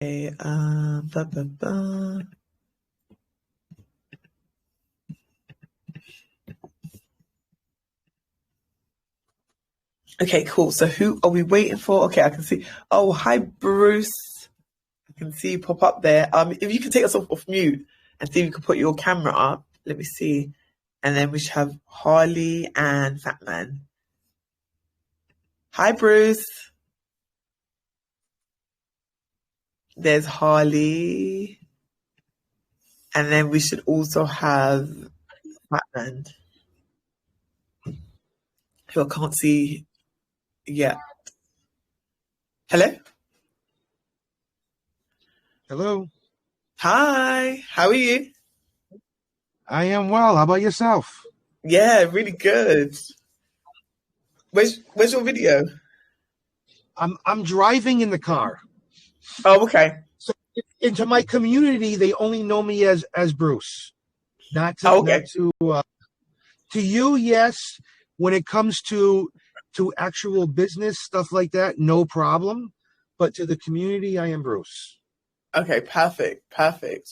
Okay, ba, ba, ba. Okay, cool. So who are we waiting for? Okay, I can see. Oh, hi, Bruce. I can see you pop up there. If you can take us off mute and see if you can put your camera up. Let me see. And then we should have Harley and Fatman. Hi, Bruce. There's Harley. And then we should also have Fatman, who I can't see yet. Hello? Hello. Hi. How are you? I am well. How about yourself? Yeah, really good. Where's your video? I'm driving in the car. Oh, okay. So into my community, they only know me as Bruce. Not to Oh, not okay. to you, yes. When it comes to actual business stuff like that, no problem. But to the community, I am Bruce. Okay, perfect. Perfect.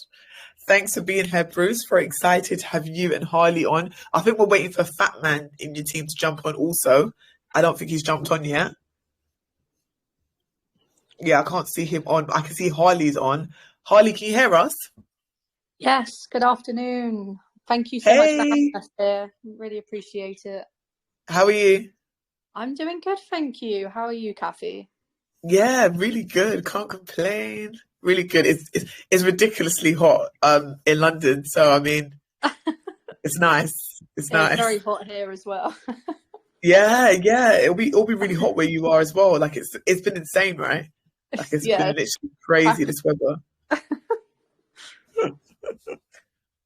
Thanks for being here, Bruce. Very excited to have you and Harley on. I think we're waiting for Fat Man in your team to jump on also. I don't think he's jumped on yet. Yeah, I can't see him on. I can see Harley's on. Harley, can you hear us? Yes, good afternoon. Thank you so much for having Hey, us here. Really appreciate it. how are you? I'm doing good, thank you. How are you, Kathy? Yeah, really good. Can't complain. Really good. It's ridiculously hot in London, so I mean, it's nice. It's It's very nice. hot here as well. Yeah, yeah. It'll be really hot where you are as well. Like it's been insane, right? Like it's been Yeah, literally crazy this weather.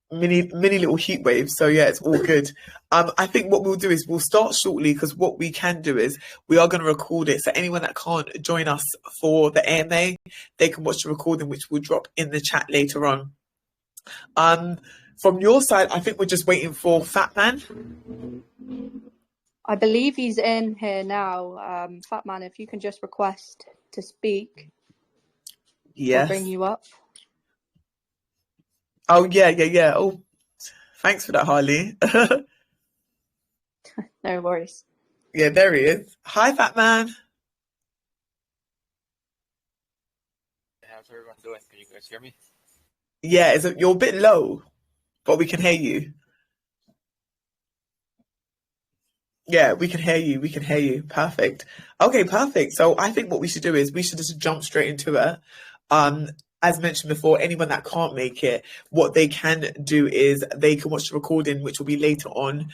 Mini little heat waves. So yeah, it's all good. I think what we'll do is we'll start shortly because what we can do is we are going to record it. So anyone that can't join us for the AMA, they can watch the recording, which will drop in the chat later on. From your side, I think we're just waiting for Fat Man. I believe he's in here now. Fat Man, if you can just request to speak, we'll bring Yes. you up. Oh yeah, yeah, yeah. Oh, thanks for that, Harley. No worries. Yeah, there he is. Hi, Fat Man. How's everyone doing? Can you guys hear me? Yeah, you're a bit low, but we can hear you. Yeah, we can hear you. We can hear you. Perfect. Okay, perfect. So I think what we should do is we should just jump straight into it. Um, as mentioned before, anyone that can't make it, what they can do is they can watch the recording, which will be later on,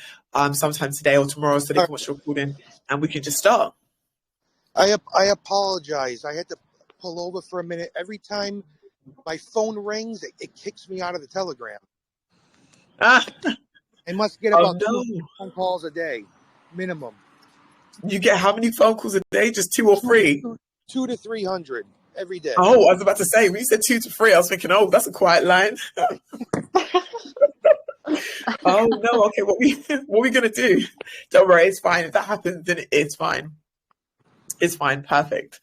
sometime today or tomorrow, so they can watch the recording and we can just start. I apologize. I had to pull over for a minute. Every time my phone rings, it kicks me out of the Telegram. Ah, I must get oh about two no. phone calls a day, minimum. You get how many phone calls a day? Just two or three? 200 to 300 every day. Oh, I was about to say, when you said 2 to 3, I was thinking, oh, that's a quiet line. Oh no, okay, what we gonna do? Don't worry, it's fine. If that happens, then it's fine. It's fine, perfect.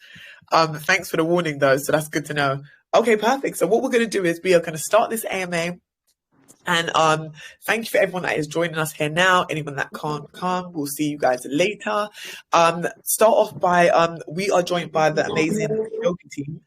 Thanks for the warning though, so that's good to know. Okay, perfect. So what we're gonna do is we are gonna start this AMA. And thank you for everyone that is joining us here now. Anyone that can't come, we'll see you guys later. Start off by we are joined by the amazing Joker team.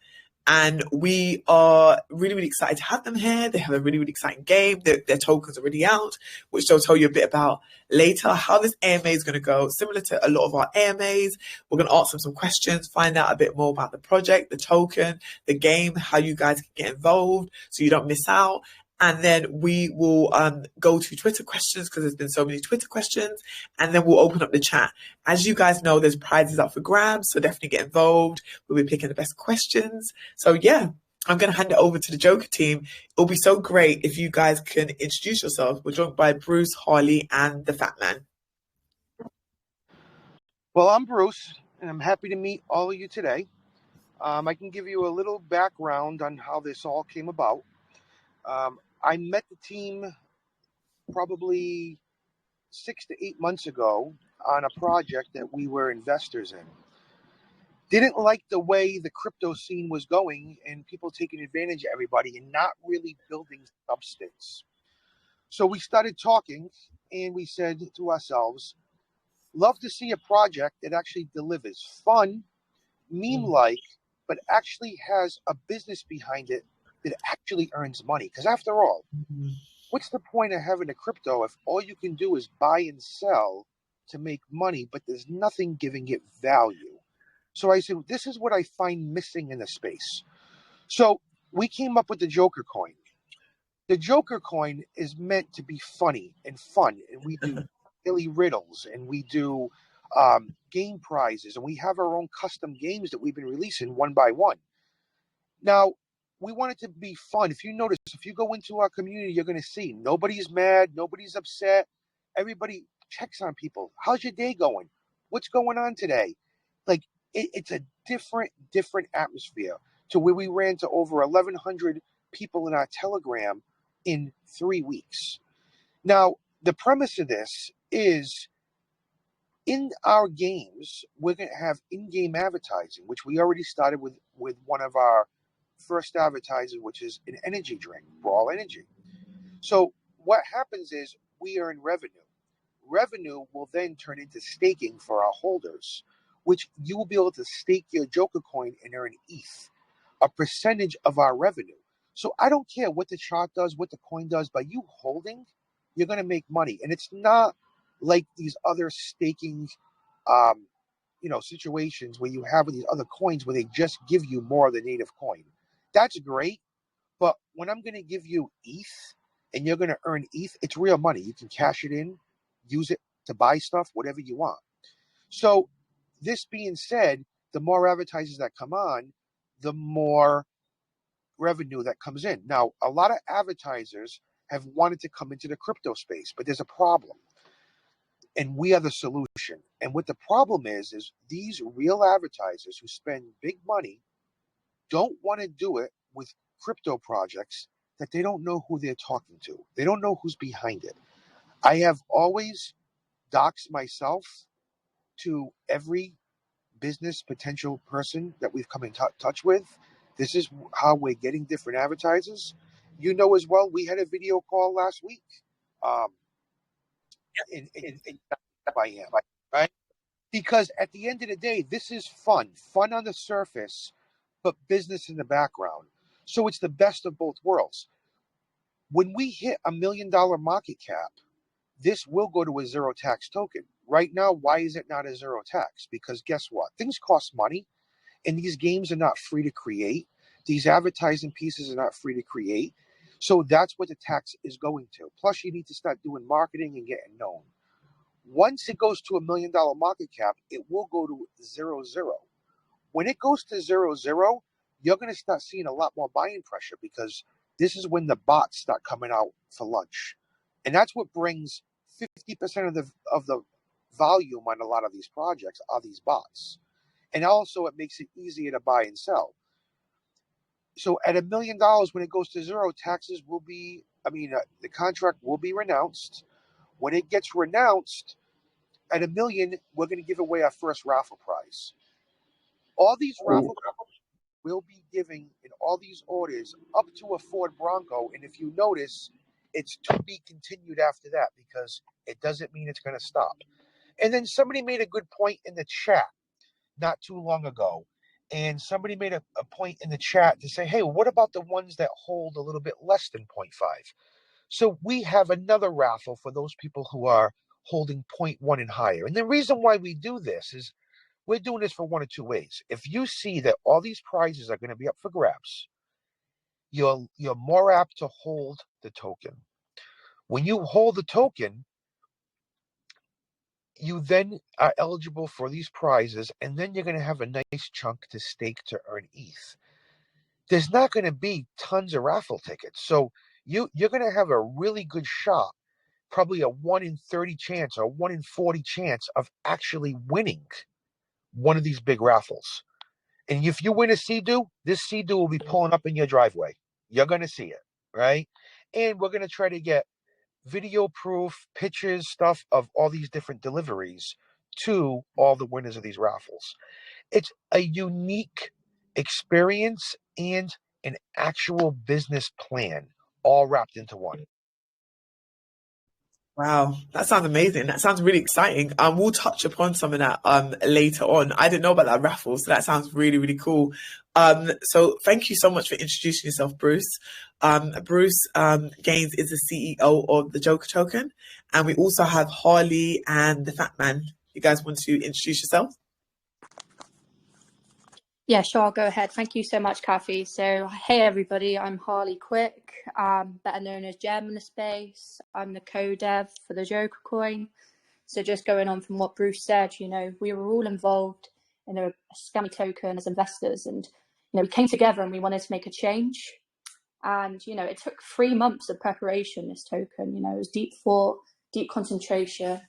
And we are really, really excited to have them here. They have a really, really exciting game. Their tokens are already out, which they'll tell you a bit about later. How this AMA is going to go, similar to a lot of our AMAs, we're going to ask them some questions, find out a bit more about the project, the token, the game, how you guys can get involved so you don't miss out. And then we will go to Twitter questions because there's been so many Twitter questions. And then we'll open up the chat. As you guys know, there's prizes up for grabs, so definitely get involved. We'll be picking the best questions. So yeah, I'm going to hand it over to the Joker team. It'll be so great if you guys can introduce yourselves. We're joined by Bruce, Harley, and the Fat Man. Well, I'm Bruce, and I'm happy to meet all of you today. I can give you a little background on how this all came about. I met the team probably 6 to 8 months ago on a project that we were investors in. didn't like the way the crypto scene was going and people taking advantage of everybody and not really building substance. So we started talking and we said to ourselves, love to see a project that actually delivers fun, meme-like, but actually has a business behind it that actually earns money. Because after all, what's the point of having a crypto if all you can do is buy and sell to make money, but there's nothing giving it value? So I said, this is what I find missing in the space. So we came up with the Joker coin. The Joker coin is meant to be funny and fun, and we do daily riddles, and we do game prizes, and we have our own custom games that we've been releasing one by one. Now, we want it to be fun. If you notice, if you go into our community, you're going to see nobody's mad, nobody's upset. Everybody checks on people. How's your day going? What's going on today? Like, it's a different atmosphere to where we ran to over 1,100 people in our Telegram in 3 weeks. Now, the premise of this is in our games, we're going to have in-game advertising, which we already started with one of our first advertisers, which is an energy drink, Brawl Energy. So what happens is we earn revenue. Revenue will then turn into staking for our holders, which you will be able to stake your Joker coin and earn ETH, a percentage of our revenue. So I don't care what the chart does, what the coin does, by you holding, you're going to make money. And it's not like these other staking situations where you have with these other coins where they just give you more of the native coin. That's great, but when I'm going to give you ETH and you're going to earn ETH, it's real money. You can cash it in, use it to buy stuff, whatever you want. So this being said, the more advertisers that come on, the more revenue that comes in. Now, a lot of advertisers have wanted to come into the crypto space, but there's a problem. And we are the solution. And what the problem is these real advertisers who spend big money don't want to do it with crypto projects that they don't know who they're talking to. They don't know who's behind it. I have always doxed myself to every business potential person that we've come in touch with. This is how we're getting different advertisers. You know as well, we had a video call last week. In I am, right? Because at the end of the day, this is fun on the surface, but business in the background. So it's the best of both worlds. When we hit $1 million market cap, this will go to a zero tax token. Right now, why is it not a zero tax? Because guess what? Things cost money, and these games are not free to create. These advertising pieces are not free to create. So that's what the tax is going to. Plus, you need to start doing marketing and getting known. Once it goes to $1 million market cap, it will go to 0, 0. When it goes to 0, 0, you're going to start seeing a lot more buying pressure because this is when the bots start coming out for lunch. And that's what brings 50% of the volume on a lot of these projects are these bots. And also it makes it easier to buy and sell. So at $1 million, when it goes to 0, taxes will be, the contract will be renounced. When it gets renounced, at $1 million, we're going to give away our first raffle prize. All these raffle prizes will be giving in all these orders up to a Ford Bronco. And if you notice, it's to be continued after that because it doesn't mean it's going to stop. And then somebody made a good point in the chat not too long ago. And somebody made a point in the chat to say, hey, what about the ones that hold a little bit less than 0.5? So we have another raffle for those people who are holding 0.1 and higher. And the reason why we do this is we're doing this for one of two ways. If you see that all these prizes are going to be up for grabs, you're more apt to hold the token. When you hold the token, you then are eligible for these prizes, and then you're going to have a nice chunk to stake to earn ETH. There's not going to be tons of raffle tickets. So you're going to have a really good shot, probably a 1 in 30 chance or 1 in 40 chance of actually winning one of these big raffles. And if you win a Sea-Doo, this Sea-Doo will be pulling up in your driveway. You're going to see it, right? And we're going to try to get video proof, pictures, stuff of all these different deliveries to all the winners of these raffles. It's a unique experience and an actual business plan all wrapped into one. Wow, that sounds amazing. That sounds really exciting. We'll touch upon some of that later on. I didn't know about that raffle, so that sounds really, really cool. So thank you so much for introducing yourself, Bruce. Bruce Gaines is the CEO of the Joker Token, and we also have Harley and the Fat Man. You guys want to introduce yourself? Yeah, sure, I'll go ahead. Thank you so much, Kathy. So, hey everybody, I'm Harley Quick, better known as Gem in the space. I'm the co-dev for the Joker coin. So just going on from what Bruce said, you know, we were all involved in a scammy token as investors, and you know, we came together and we wanted to make a change. And you know, it took 3 months of preparation. This token, you know, it was deep thought, deep concentration.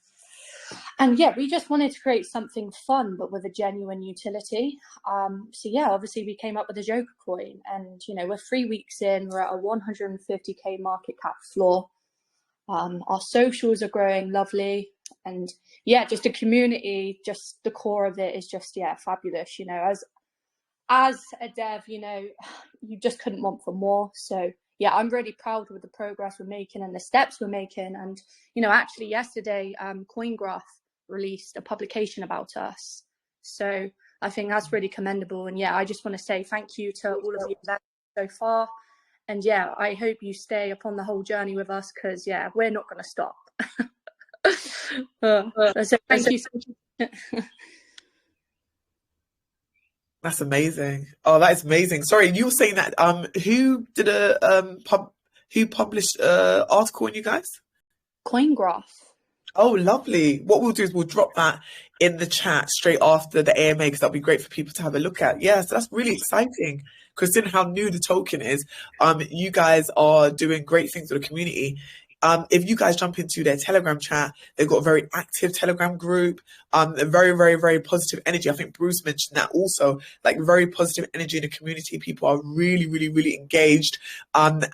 And yeah, we just wanted to create something fun, but with a genuine utility. So yeah, obviously we came up with the Joker coin, and you know, we're 3 weeks in, we're at a 150k market cap floor. Our socials are growing lovely, and yeah, just a community, just the core of it is just fabulous. You know, as a dev, you know, you just couldn't want for more. So yeah, I'm really proud with the progress we're making and the steps we're making. And you know, actually yesterday, CoinGraph released a publication about us. So I think that's really commendable. And yeah, I just want to say thank you to all of you so far. And yeah, I hope you stay upon the whole journey with us, because yeah, we're not going to stop. So thank you so much. That's amazing. Oh, that is amazing. Sorry, you were saying that who did who published article on you guys? CoinGraph. Oh, lovely. What we'll do is we'll drop that in the chat straight after the AMA, because that'll be great for people to have a look at. Yeah, so that's really exciting. Considering how new the token is, you guys are doing great things with the community. If you guys jump into their Telegram chat, they've got a very active Telegram group, a very, very, very positive energy. I think Bruce mentioned that also, like very positive energy in the community. People are really, really, really engaged, and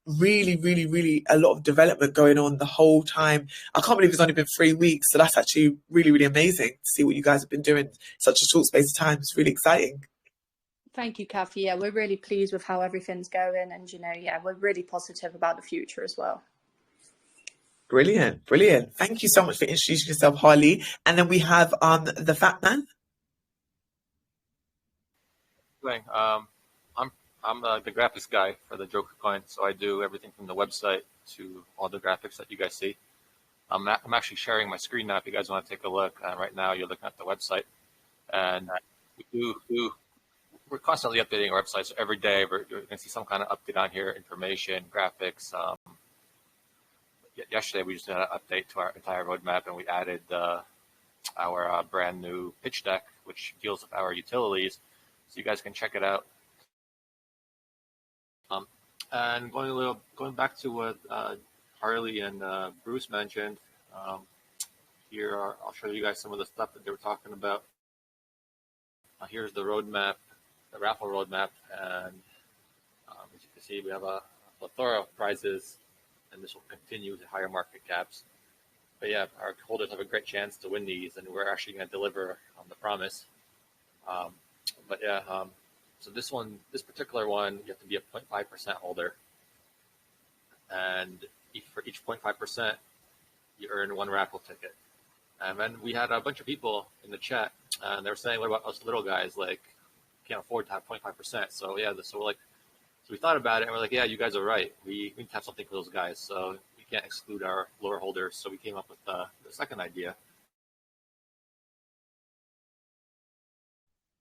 really, really, really a lot of development going on the whole time. I can't believe it's only been 3 weeks, so that's actually really, really amazing to see what you guys have been doing in such a short space of time. It's really exciting. Thank you, Kathy. Yeah, we're really pleased with how everything's going, and you know, yeah, we're really positive about the future as well. Brilliant, brilliant. Thank you so much for introducing yourself, Harley. And then we have the Fat Man. I'm the graphics guy for the Joker coin, so I do everything from the website to all the graphics that you guys see. I'm actually sharing my screen now if you guys want to take a look. Right now you're looking at the website, and we're constantly updating our website. So every day you're going to see some kind of update on here, information, graphics. Yesterday we just did an update to our entire roadmap, and we added our brand new pitch deck, which deals with our utilities, so you guys can check it out. And going back to what Harley and Bruce mentioned, I'll show you guys some of the stuff that they were talking about. Here's the roadmap, the raffle roadmap, and as you can see, we have a plethora of prizes, and this will continue to higher market caps. But yeah, our holders have a great chance to win these, and we're actually going to deliver on the promise. So this particular one, you have to be a 0.5% holder, and for each 0.5%, you earn 1 raffle ticket. And then we had a bunch of people in the chat, and they were saying, "What about us little guys? Like, can't afford to have 0.5%." So yeah, so we thought about it, and we're like, "Yeah, you guys are right. We need to have something for those guys. So we can't exclude our lower holders." So we came up with the second idea.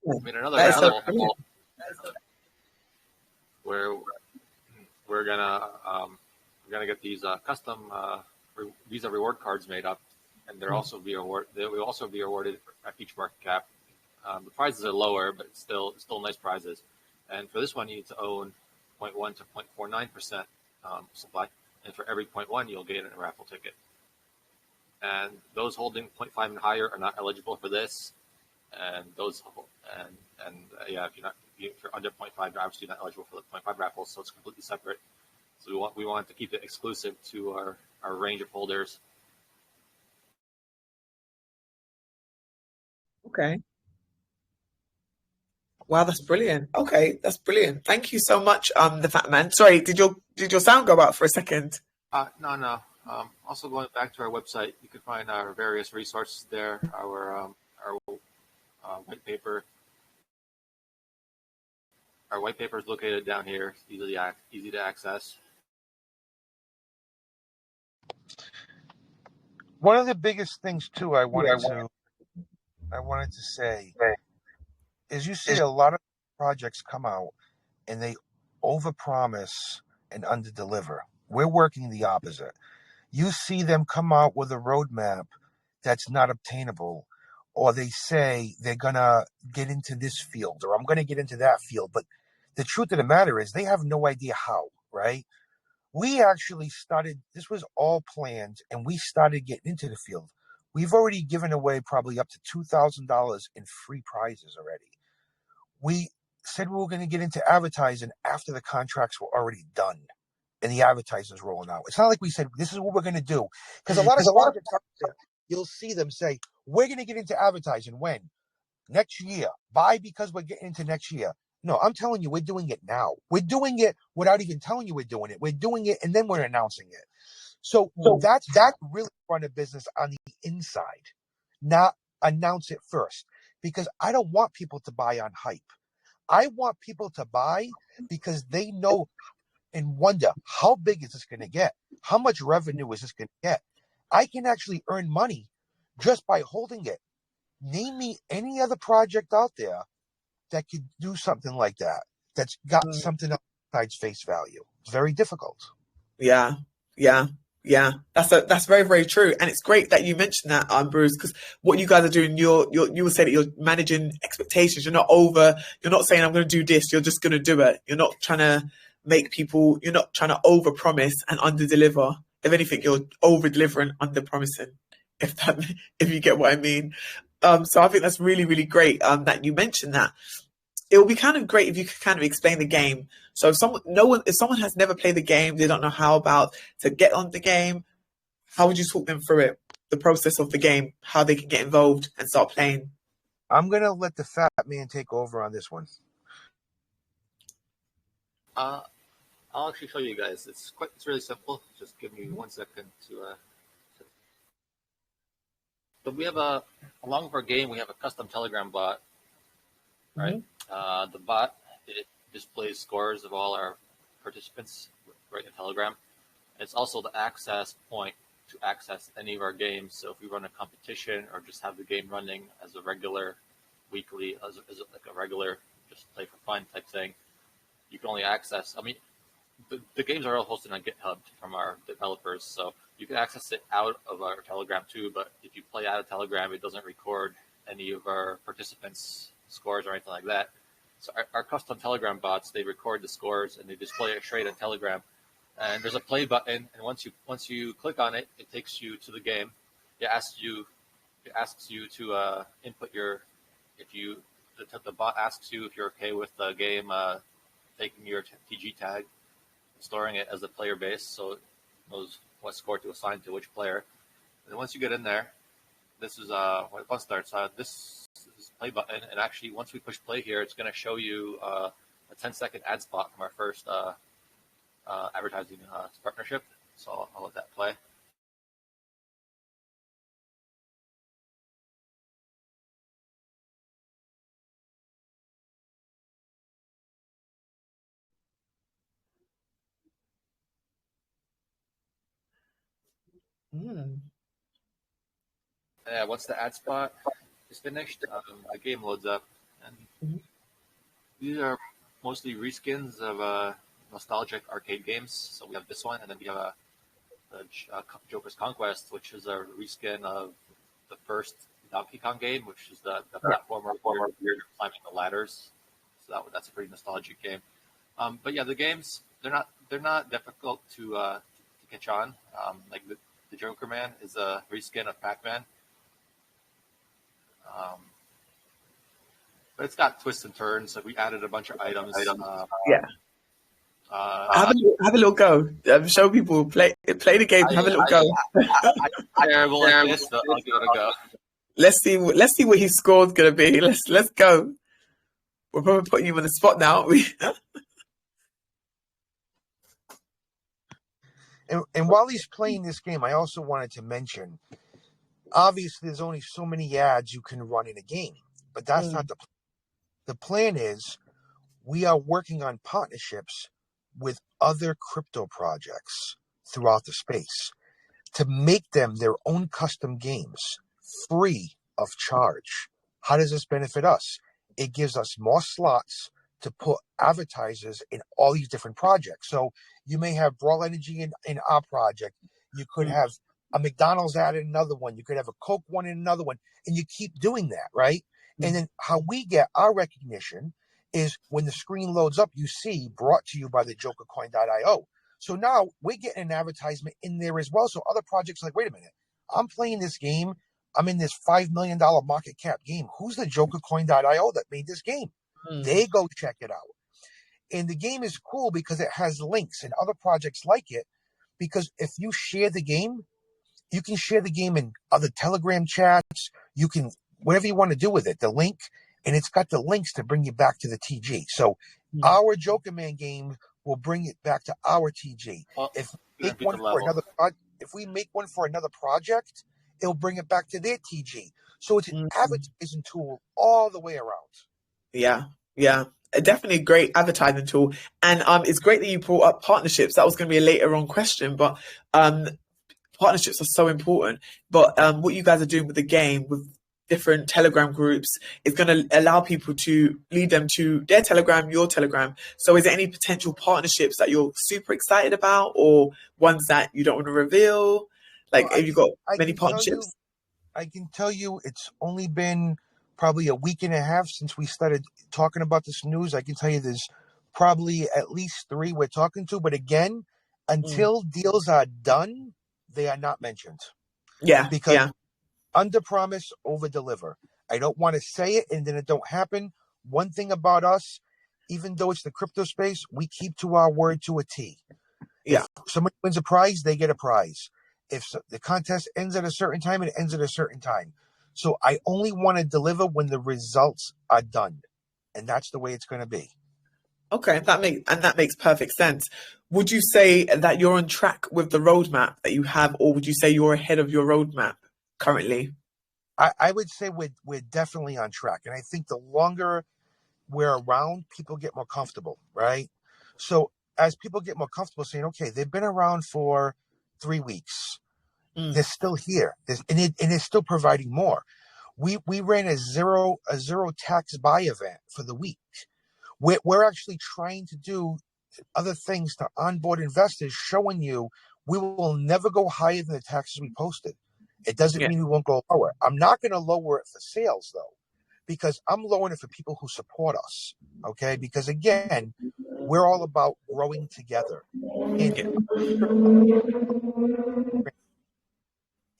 We made another raffle where we're gonna get these custom Visa reward cards made up, and they will also be awarded at each market cap. The prizes are lower, but still nice prizes. And for this one, you need to own 0.1 to 0.49% supply, and for every 0.1, you'll get a raffle ticket. And those holding 0.5 and higher are not eligible for this. And if you're under 0.5, you're obviously not eligible for the 0.5 raffles, so it's completely separate. So we want to keep it exclusive to our range of holders. Okay. Wow, that's brilliant. Okay, that's brilliant. Thank you so much, the Fat Man. Sorry, did your sound go out for a second? No. Also, going back to our website, you can find our various resources there. Our white paper. Our white paper is located down here. It's easy to access. One of the biggest things too I wanted to say is you see a lot of projects come out and they overpromise and underdeliver. We're working the opposite. You see them come out with a roadmap that's not obtainable, or they say they're gonna get into this field, or I'm gonna get into that field. But the truth of the matter is they have no idea how, right? We actually started, this was all planned, and we started getting into the field. We've already given away probably up to $2,000 in free prizes already. We said we were going to get into advertising after the contracts were already done and the advertising's rolling out. It's not like we said, this is what we're going to do. Because a lot of projects out there, you'll see them say, we're going to get into advertising when? Next year. Buy because we're getting into next year. No, I'm telling you, we're doing it now. We're doing it without even telling you we're doing it. We're doing it and then we're announcing it. So that's really run a business on the inside, not announce it first. Because I don't want people to buy on hype. I want people to buy because they know and wonder, how big is this going to get? How much revenue is this going to get? I can actually earn money just by holding it. Name me any other project out there that could do something like that, that's got something besides face value. It's very difficult. Yeah. That's very, very true, and it's great that you mentioned that, Bruce, because what you guys are doing, you will say that you're managing expectations. You're not saying I'm going to do this. You're just going to do it. You're not trying to make people. You're not trying to over promise and under deliver. If anything, you're over delivering, under promising. If you get what I mean. So I think that's really, really great that you mentioned that. It would be kind of great if you could kind of explain the game. So if someone has never played the game, they don't know how about to get on the game, how would you talk them through it, the process of the game, how they can get involved and start playing? I'm going to let the Fat Man take over on this one. I'll actually show you guys. It's really simple. Just give me 1 second to. So we have along with our game, we have a custom Telegram bot, right? Mm-hmm. The bot, it displays scores of all our participants right in Telegram. It's also the access point to access any of our games. So if we run a competition or just have the game running as a regular weekly, as like a regular just play for fun type thing, you can only access. I mean, the games are all hosted on GitHub from our developers, so you can access it out of our Telegram too. But if you play out of Telegram, it doesn't record any of our participants' scores or anything like that. So our custom Telegram bots, they record the scores and they display it straight on Telegram. And there's a play button, and once you click on it, it takes you to the game. It asks you to input the bot asks you if you're okay with the game taking your TG tag, storing it as a player base, so it knows what score to assign to which player. And then once you get in there, this is when the fun starts. This is play button, and actually once we push play here, it's going to show you a 10-second ad spot from our first advertising partnership. So I'll let that play. Yeah, once the ad spot is finished, the game loads up, and these are mostly reskins of nostalgic arcade games. So we have this one, and then we have Joker's Conquest, which is a reskin of the first Donkey Kong game, which is the platformer where you're climbing the ladders. So that's a pretty nostalgic game. But yeah, the games they're not difficult to catch on. Like the Joker Man is a reskin of Pac-Man. But it's got twists and turns. So we added a bunch of items. Yeah. Have a little go. Show people play the game. Have a little go. Terrible at this, so I'll give it a go. Let's see what his score's gonna be. Let's go. We're probably putting you on the spot now, aren't we? And while he's playing this game, I also wanted to mention, obviously, there's only so many ads you can run in a game, but that's not the plan. The plan is we are working on partnerships with other crypto projects throughout the space to make them their own custom games free of charge. How does this benefit us? It gives us more slots to put advertisers in all these different projects. So you may have Brawl Energy in our project. You could have a McDonald's ad in another one. You could have a Coke one in another one. And you keep doing that, right? And then how we get our recognition is when the screen loads up, you see brought to you by the jokercoin.io. So now we're getting an advertisement in there as well. So other projects are like, wait a minute, I'm playing this game. I'm in this $5 million market cap game. Who's the jokercoin.io that made this game? They go check it out. And the game is cool because it has links and other projects like it. Because if you share the game, you can share the game in other Telegram chats. You can, whatever you want to do with it, the link, and it's got the links to bring you back to the TG. So our Joker Man game will bring it back to our TG. If we make one for another project, it'll bring it back to their TG. So it's an advertising tool all the way around. Yeah. Definitely a great advertising tool. And it's great that you brought up partnerships. That was going to be a later on question, but partnerships are so important. But what you guys are doing with the game, with different Telegram groups, is going to allow people to lead them to their Telegram, your Telegram. So is there any potential partnerships that you're super excited about, or ones that you don't want to reveal? Like, have you got many partnerships? I can tell you it's only been probably a week and a half since we started talking about this news. I can tell you there's probably at least 3 we're talking to. But again, until deals are done, they are not mentioned. Because under promise, over deliver. I don't want to say it and then it don't happen. One thing about us, even though it's the crypto space, we keep to our word to a T. If somebody wins a prize, they get a prize. If the contest ends at a certain time, it ends at a certain time. So I only want to deliver when the results are done. And that's the way it's going to be. Okay, that makes perfect sense. Would you say that you're on track with the roadmap that you have, or would you say you're ahead of your roadmap currently? I would say we're definitely on track. And I think the longer we're around, people get more comfortable, right? So as people get more comfortable saying, okay, they've been around for 3 weeks. They're still here. And it's still providing more. We ran a zero tax buy event for the week. We're actually trying to do other things to onboard investors, showing you we will never go higher than the taxes we posted. It doesn't mean we won't go lower. I'm not going to lower it for sales, though, because I'm lowering it for people who support us, okay? Because, again, we're all about growing together.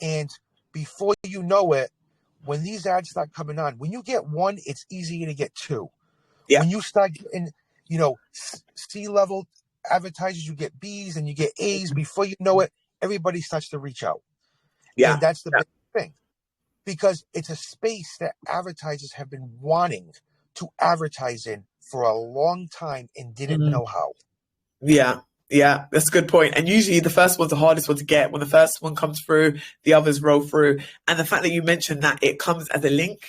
And before you know it, when these ads start coming on, when you get 1, it's easier to get 2. When you start getting, C-level advertisers, you get Bs and you get As. Before you know it, everybody starts to reach out. And that's the big thing. Because it's a space that advertisers have been wanting to advertise in for a long time and didn't know how. Yeah, that's a good point. And usually the first one's the hardest one to get. When the first one comes through, the others roll through. And the fact that you mentioned that it comes as a link,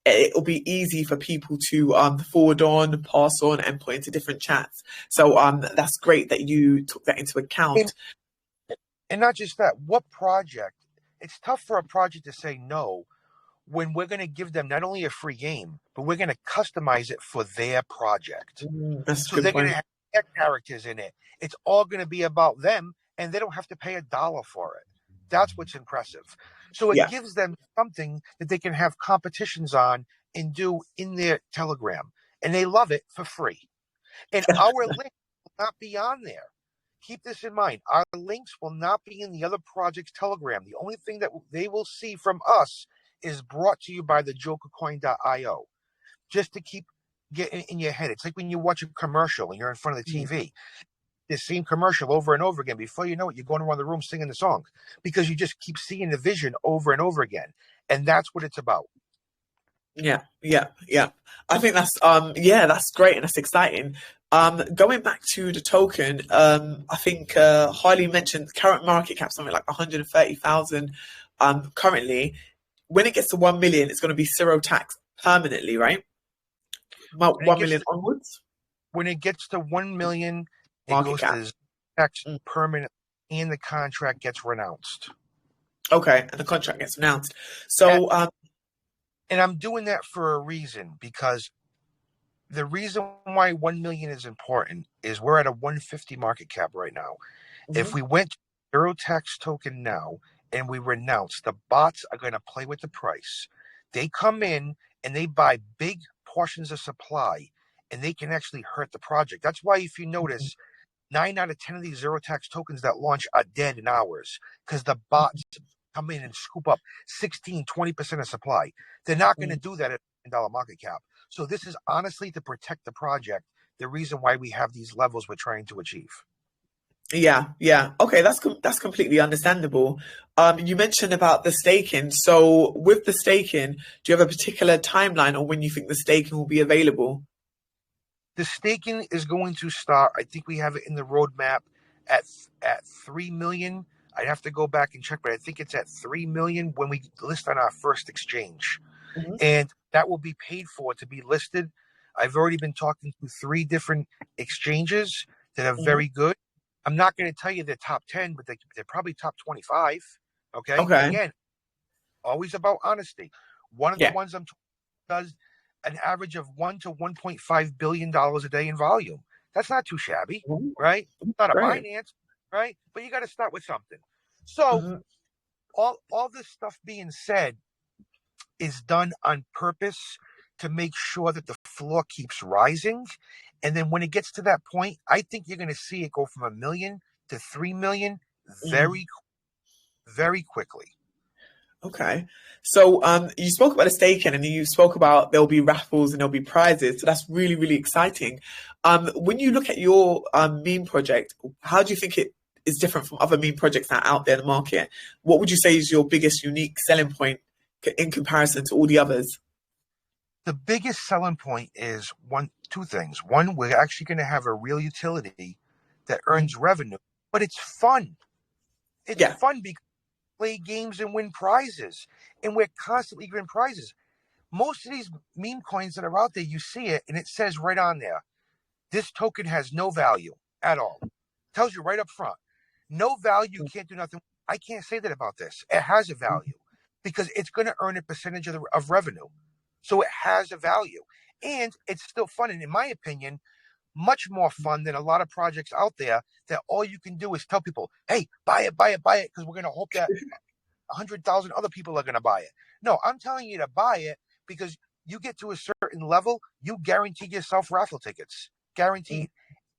it'll be easy for people to forward on, pass on, and put into different chats. So that's great that you took that into account. And not just that, what project? It's tough for a project to say no when we're going to give them not only a free game, but we're going to customize it for their project. So they're going to have their characters in it. It's all going to be about them, and they don't have to pay $1 for it. That's what's impressive. So it gives them something that they can have competitions on and do in their Telegram. And they love it for free. And our link will not be on there. Keep this in mind. Our links will not be in the other project's Telegram. The only thing that they will see from us is brought to you by the jokercoin.io. Just to keep getting in your head. It's like when you watch a commercial and you're in front of the TV. The same commercial over and over again. Before you know it, you're going around the room singing the song because you just keep seeing the vision over and over again. And that's what it's about. Yeah, yeah, yeah. I think that's great and that's exciting. Going back to the token, I think Harley mentioned current market cap something like 130,000 currently. When it gets to 1 million, it's going to be zero tax permanently, right? About When it 1 gets million to, onwards, when it gets to 1 million, it market goes to cap. the tax Mm. permanent, and the contract gets renounced. Okay, and the contract gets announced. And, So, and I'm doing that for a reason, because the reason why 1 million is important is we're at a 150 market cap right now. If mhm, we went to zero tax token now and we renounce, the bots are going to play with the price. They come in and they buy big portions of supply, and they can actually hurt the project. That's why, if you mhm, notice, 9 out of 10 of these zero tax tokens that launch are dead in hours, because the mhm, bots come in and scoop up 16, 20% of supply. They're not going to mhm. do that at $1 market cap. So this is honestly to protect the project, the reason why we have these levels we're trying to achieve. Yeah, yeah. Okay, that's completely understandable. You mentioned about the staking. So, with the staking, do you have a particular timeline on when you think the staking will be available? The staking is going to start. I think we have it in the roadmap at 3 million. I'd have to go back and check, but I think it's at 3 million when we list on our first exchange, Mhm, and that will be paid for to be listed. I've already been talking to 3 different exchanges that are mhm. very good. I'm not going to tell you they're top 10, but they're probably top 25. Okay, Okay. again, always about honesty. One of the Yeah. ones I'm does an average of $1 to $1.5 billion a day in volume. That's not too shabby, Mhm. right? Not a Great. Binance, right? But you got to start with something. So Mhm, all this stuff being said is done on purpose to make sure that the floor keeps rising. And then when it gets to that point, I think you're going to see it go from 1 million to 3 million mhm. very, very quickly. Okay. So, you spoke about the staking and you spoke about there'll be raffles and there'll be prizes. So that's really, really exciting. When you look at your meme project, how do you think it is different from other meme projects that are out there in the market? What would you say is your biggest unique selling point in comparison to all the others? The biggest selling point is two things. One, we're actually going to have a real utility that Mm. earns revenue, but it's fun. It's Yeah. fun because we play games and win prizes, and we're constantly winning prizes. Most of these meme coins that are out there, you see it, and it says right on there, this token has no value at all. Tells you right up front. No value, you can't do nothing. I can't say that about this. It has a value because it's going to earn a percentage of revenue. So it has a value. And it's still fun. And in my opinion, much more fun than a lot of projects out there that all you can do is tell people, hey, buy it, buy it, buy it, because we're going to hope that 100,000 other people are going to buy it. No, I'm telling you to buy it because you get to a certain level, you guarantee yourself raffle tickets. Mm. Guaranteed.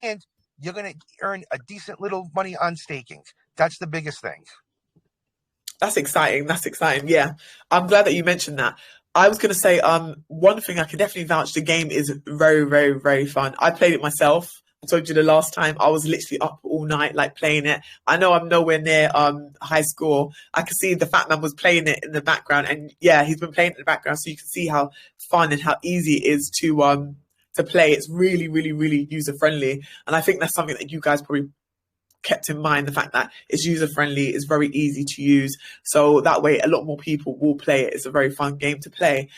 And you're going to earn a decent little money on staking. That's the biggest thing. That's exciting. That's exciting. Yeah. I'm glad that you mentioned that. I was going to say, one thing I can definitely vouch the game is very, very, very fun. I played it myself. I told you the last time I was literally up all night, like playing it. I know I'm nowhere near high score. I can see the fat man was playing it in the background, and yeah, he's been playing it in the background, so you can see how fun and how easy it is to play. It's really, really, really user friendly, and I think that's something that you guys probably kept in mind, the fact that it's user friendly, it's very easy to use, so that way a lot more people will play it. It's a very fun game to play.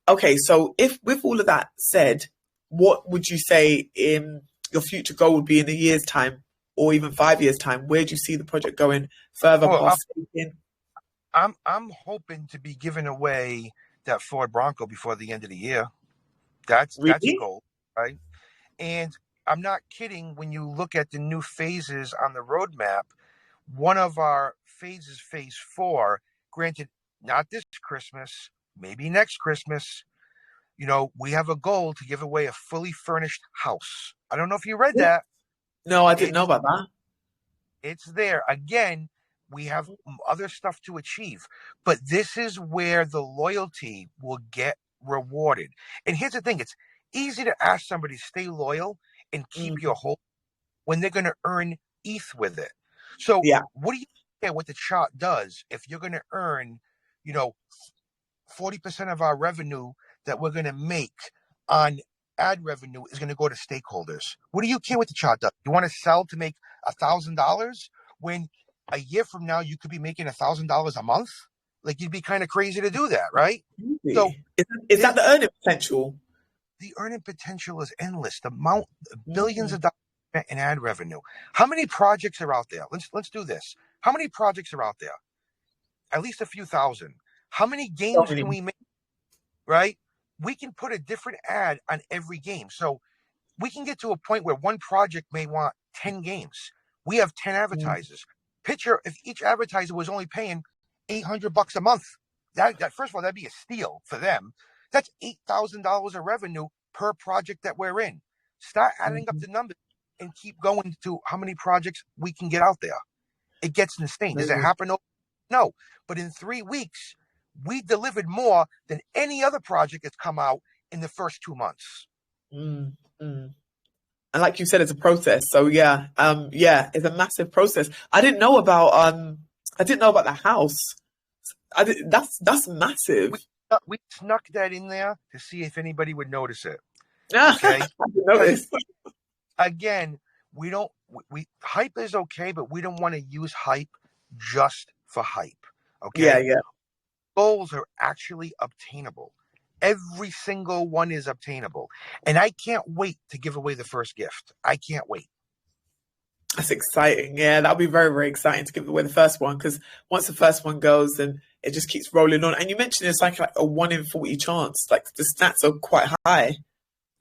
Okay, so if with all of that said, what would you say in your future goal would be in a year's time or even 5 years time? Where do you see the project going further Well, past staking? I'm hoping to be giving away that Ford Bronco before the end of the year. That's a Really? goal, right? And I'm not kidding when you look at the new phases on the roadmap. One of our phases, phase 4, granted, not this Christmas, maybe next Christmas, we have a goal to give away a fully furnished house. I don't know if you read Yeah. that. No, I didn't know It's about that. it's there. Again, we have other stuff to achieve, but this is where the loyalty will get rewarded. And here's the thing, it's easy to ask somebody to stay loyal and keep Mm, your whole when they're going to earn ETH with it. So yeah. what do you care what the chart does if you're going to earn, you know, 40% of our revenue that we're going to make on ad revenue is going to go to stakeholders. What do you care what the chart does? You want to sell to make $1,000 when a year from now you could be making $1,000 a month? Like, you'd be kind of crazy to do that, right? So is that the earning potential? The earning potential is endless. The amount, billions of dollars in ad revenue. How many projects are out there? Let's do this. How many projects are out there? At least a few thousand. How many games can we make? Right? We can put a different ad on every game. So we can get to a point where one project may want 10 games. We have 10 advertisers. Picture if each advertiser was only paying $800 a month. That first of all, that'd be a steal for them. That's $8,000 of revenue per project that we're in. Start adding up the numbers and keep going to how many projects we can get out there. It gets insane. Does it happen? No. But in 3 weeks, we delivered more than any other project that's come out in the first 2 months. And like you said, it's a process. So yeah, it's a massive process. I didn't know about the house. That's massive. We snuck that in there to see if anybody would notice it. Okay. I didn't notice. Again, we hype is okay, but we don't want to use hype just for hype. Okay. Yeah. Goals are actually obtainable. Every single one is obtainable. And I can't wait to give away the first gift. I can't wait. That's exciting. Yeah, that'll be very, very exciting to give away the first one, because once the first one goes, then it just keeps rolling on. And you mentioned it's like a 1 in 40 chance. Like, the stats are quite high.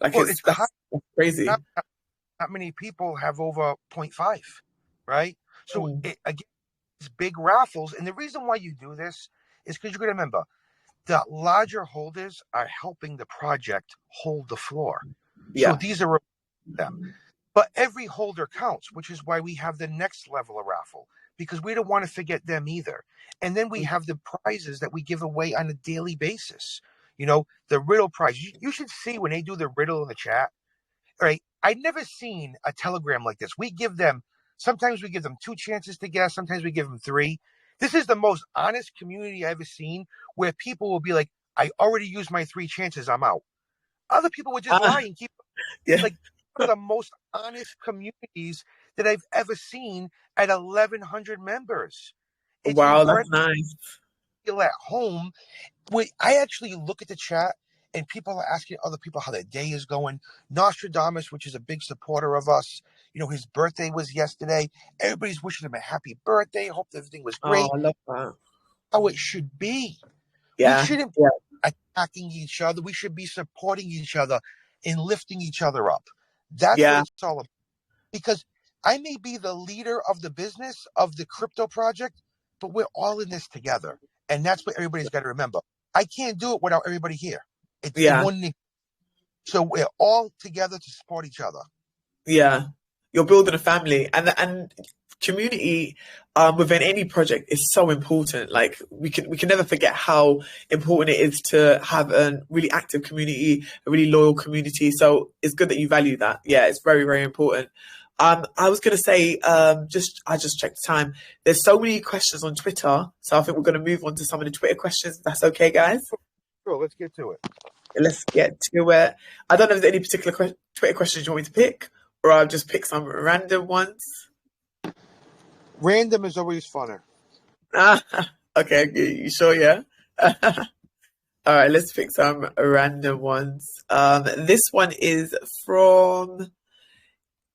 Like, it's crazy. Not many people have over 0.5, right? So again, it's big raffles. And the reason why you do this is because you're going to remember, the larger holders are helping the project hold the floor. Yeah. So these are them. But every holder counts, which is why we have the next level of raffle, because we don't want to forget them either. And then we have the prizes that we give away on a daily basis. You know, the riddle prize. You should see when they do the riddle in the chat. All right. I've never seen a telegram like this. Sometimes we give them 2 chances to guess. Sometimes we give them 3. This is the most honest community I've ever seen, where people will be like, I already used my 3 chances. I'm out. Other people would just lie and keep like one of the most honest communities that I've ever seen at 1,100 members. It's wow, that's nice. Feel at home. I actually look at the chat and people are asking other people how their day is going. Nostradamus, which is a big supporter of us, you know, his birthday was yesterday. Everybody's wishing him a happy birthday. Hope everything was great. Oh, I love that. How it should be. Yeah. We shouldn't be attacking each other. We should be supporting each other and lifting each other up. That's what it's all about. Because I may be the leader of the business of the crypto project, but we're all in this together. And that's what everybody's got to remember. I can't do it without everybody here. It's one thing. So we're all together to support each other. Yeah. You're building a family, and community within any project is so important. Like, we can never forget how important it is to have a really active community, a really loyal community. So it's good that you value that. Yeah, it's very, very important. I was going to say, I just checked the time. There's so many questions on Twitter, so I think we're going to move on to some of the Twitter questions. If that's okay, guys. Sure, let's get to it. Let's get to it. I don't know if there's any particular Twitter questions you want me to pick, or I'll just pick some random ones. Random is always funner. Okay, you sure? Yeah. All right, let's pick some random ones. This one is from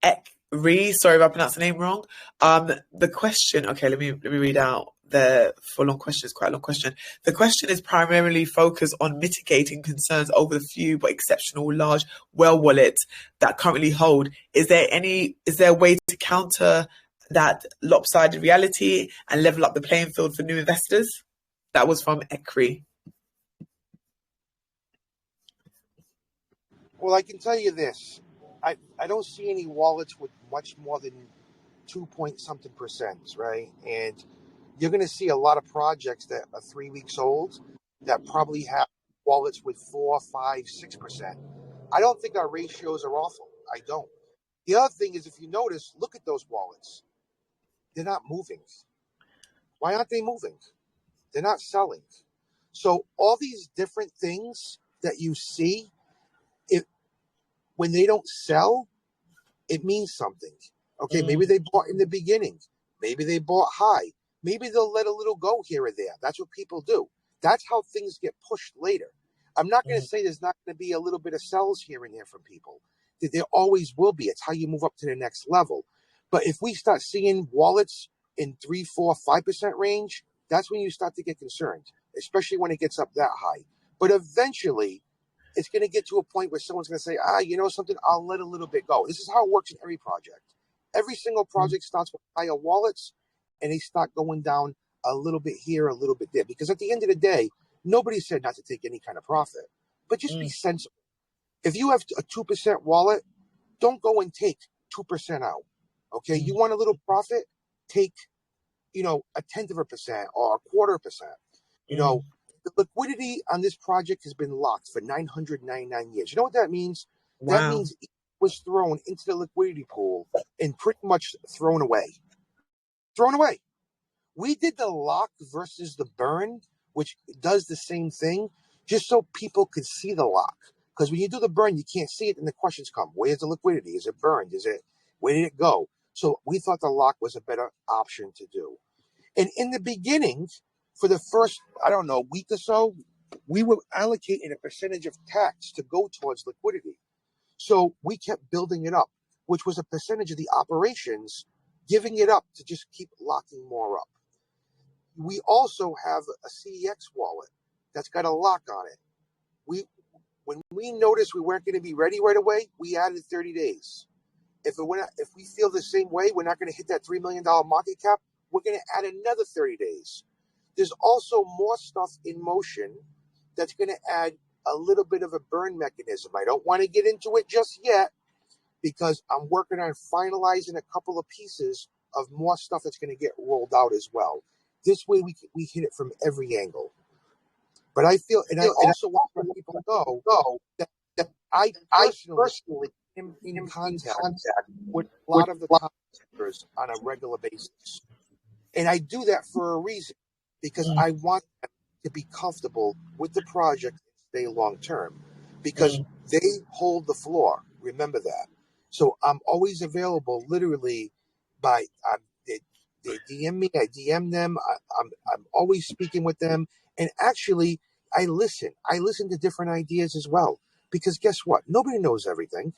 Ekri. Sorry if I pronounced the name wrong. The question. Okay, let me read out the full-on question. It's quite a long question. The question is primarily focused on mitigating concerns over the few but exceptional large whale wallets that currently hold. Is there a way to counter that lopsided reality and level up the playing field for new investors? That was from Ekri. Well, I can tell you this. I don't see any wallets with much more than 2-point-something%, right? And you're going to see a lot of projects that are 3 weeks old that probably have wallets with 4, 5, 6%. I don't think our ratios are awful. I don't. The other thing is, if you notice, look at those wallets. They're not moving. Why aren't they moving? They're not selling. So all these different things that you see, when they don't sell, it means something. Okay, maybe they bought in the beginning. Maybe they bought high. Maybe they'll let a little go here or there. That's what people do. That's how things get pushed later. I'm not going to say there's not going to be a little bit of sells here and there from people. There always will be. It's how you move up to the next level. But if we start seeing wallets in 3, 4, 5% range, that's when you start to get concerned, especially when it gets up that high. But eventually, it's going to get to a point where someone's going to say, you know something, I'll let a little bit go. This is how it works in every project. Every single project starts with higher wallets, and they start going down a little bit here, a little bit there. Because at the end of the day, nobody said not to take any kind of profit. But just be sensible. If you have a 2% wallet, don't go and take 2% out. Okay? You want a little profit? Take, a 1/10% or a 1/4%. The liquidity on this project has been locked for 999 years. You know what that means? Wow. That means it was thrown into the liquidity pool and pretty much thrown away. Thrown away. We did the lock versus the burn, which does the same thing, just so people could see the lock. Because when you do the burn, you can't see it, and the questions come. Where's the liquidity? Is it burned? Where did it go? So we thought the lock was a better option to do. And in the beginning, for the first, week or so, we were allocating a percentage of tax to go towards liquidity. So we kept building it up, which was a percentage of the operations, giving it up to just keep locking more up. We also have a CDX wallet that's got a lock on it. When we noticed we weren't going to be ready right away, we added 30 days. If we feel the same way, we're not going to hit that $3 million market cap, we're going to add another 30 days. There's also more stuff in motion that's going to add a little bit of a burn mechanism. I don't want to get into it just yet because I'm working on finalizing a couple of pieces of more stuff that's going to get rolled out as well. This way we hit it from every angle. But I feel, and I also want to let people know that I personally am in contact with a lot of the top investors on a regular basis. And I do that for a reason, because I want them to be comfortable with the project and stay long term, because they hold the floor. Remember that. So I'm always available, literally, by they DM me, I DM them. I'm always speaking with them, and actually, I listen. I listen to different ideas as well, because guess what? Nobody knows everything,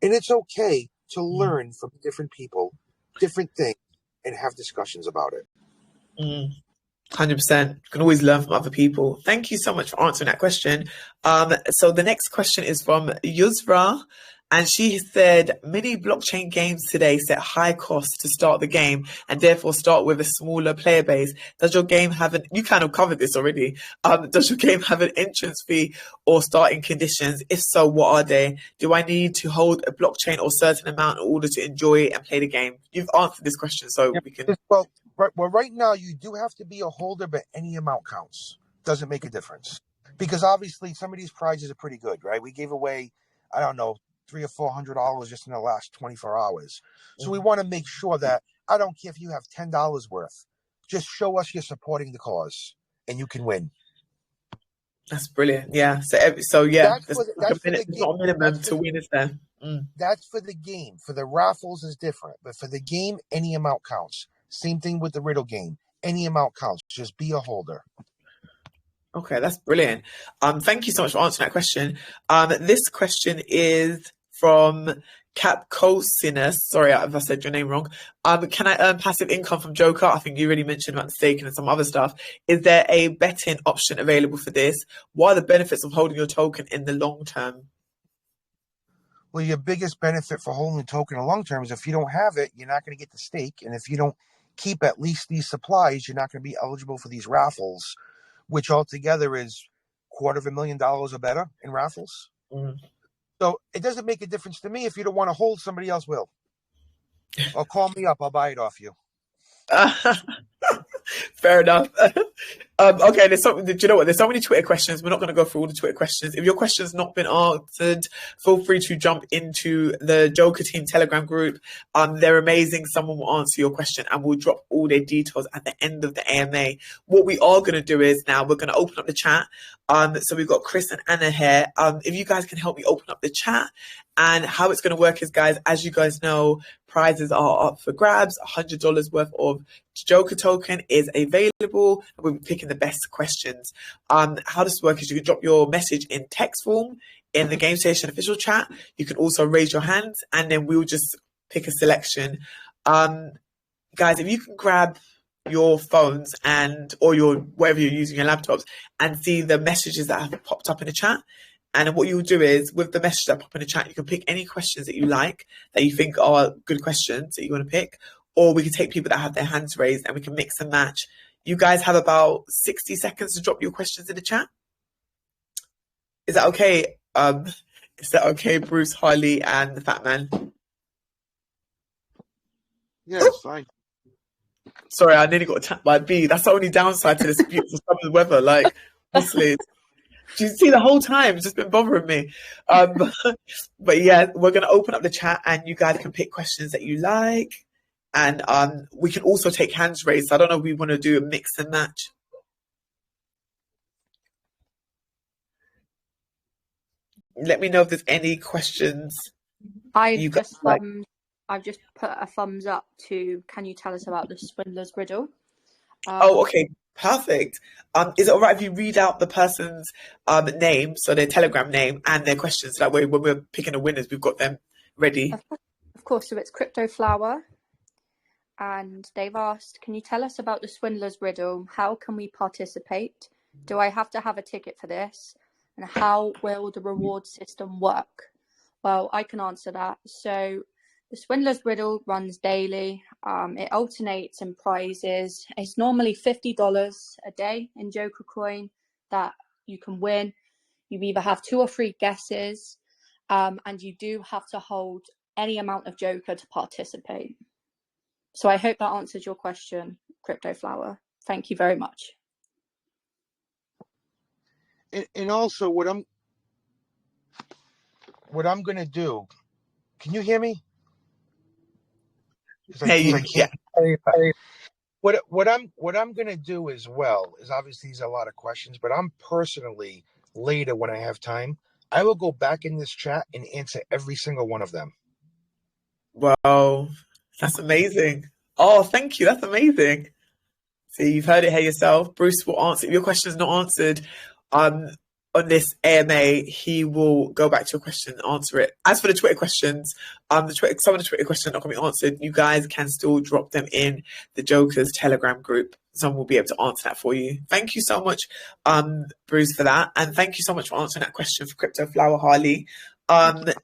and it's okay to learn from different people, different things, and have discussions about it. 100%. You can always learn from other people. Thank you so much for answering that question. So the next question is from Yusra, and she said, many blockchain games today set high costs to start the game and therefore start with a smaller player base. Does your game have you kind of covered this already. Does your game have an entrance fee or starting conditions? If so, what are they? Do I need to hold a blockchain or certain amount in order to enjoy and play the game? You've answered this question, so we can... Well, right now you do have to be a holder, but any amount counts. Doesn't make a difference. Because obviously some of these prizes are pretty good, right? We gave away, $300 or $400 just in the last 24 hours. So we want to make sure that, I don't care if you have $10 worth, just show us you're supporting the cause and you can win. That's brilliant. Yeah. So yeah, that's it's not a minimum to win, is there? That's for the game. For the raffles is different, but for the game, any amount counts. Same thing with the riddle game. Any amount counts. Just be a holder. Okay, that's brilliant. Thank you so much for answering that question. This question is from Cap Cosinus. Sorry if I said your name wrong. Can I earn passive income from Joker? I think you already mentioned about the staking and some other stuff. Is there a betting option available for this? What are the benefits of holding your token in the long term? Well, your biggest benefit for holding a token in the long term is if you don't have it, you're not going to get the stake. And if you don't keep at least these supplies, you're not going to be eligible for these raffles, which altogether is $250,000 or better in raffles. So it doesn't make a difference to me. If you don't want to hold, somebody else will. Or call me up. I'll buy it off you. Fair enough. Okay, do you know what? There's so many Twitter questions. We're not going to go through all the Twitter questions. If your question's not been answered, feel free to jump into the Joker Team Telegram group. They're amazing. Someone will answer your question and we'll drop all their details at the end of the AMA. What we are going to do is now we're going to open up the chat. So we've got Chris and Anna here. If you guys can help me open up the chat. And how it's going to work is, guys, as you guys know, prizes are up for grabs. $100 worth of Joker token is available. We'll be picking the best questions. How this works is you can drop your message in text form in the GameStation official chat. You can also raise your hands and then we'll just pick a selection. Guys, if you can grab your phones or your whatever you're using, your laptops, and see the messages that have popped up in the chat. And what you'll do is, with the message that pop in the chat, you can pick any questions that you like, that you think are good questions that you want to pick, or we can take people that have their hands raised and we can mix and match. You guys have about 60 seconds to drop your questions in the chat. Is that okay? Is that okay, Bruce, Harley, and the Fat Man? Yeah, it's fine. Sorry, I nearly got attacked by a bee. That's the only downside to this beautiful summer weather. Like, honestly. Do you see the whole time? It's just been bothering me. But yeah, we're going to open up the chat and you guys can pick questions that you like. And we can also take hands raised. So I don't know if we want to do a mix and match. Let me know if there's any questions. I've just put a thumbs up to, can you tell us about the Swindler's Riddle? Okay. Perfect. Is it all right if you read out the person's name, so their Telegram name and their questions? That way, when we're picking the winners, we've got them ready. Of course. So it's Crypto Flower. And they've asked, can you tell us about the Swindler's Riddle? How can we participate? Do I have to have a ticket for this? And how will the reward system work? Well, I can answer that. So the Swindler's Riddle runs daily. It alternates in prizes. It's normally $50 a day in Joker coin that you can win. You either have 2 or 3 guesses, and you do have to hold any amount of Joker to participate. So I hope that answers your question, Crypto Flower. Thank you very much. And also, what I'm going to do, can you hear me? Hey, yeah. What I'm gonna do as well is, obviously there's a lot of questions, but I'm personally, later when I have time, I will go back in this chat and answer every single one of them. Wow, that's amazing. Oh, thank you. That's amazing. See, you've heard it here yourself. Bruce will answer. If your question is not answered on this AMA, he will go back to your question and answer it. As for the Twitter questions, some of the Twitter questions are not going to be answered. You guys can still drop them in the Joker's Telegram group. Someone will be able to answer that for you. Thank you so much, Bruce, for that. And thank you so much for answering that question for Crypto Flower Harley.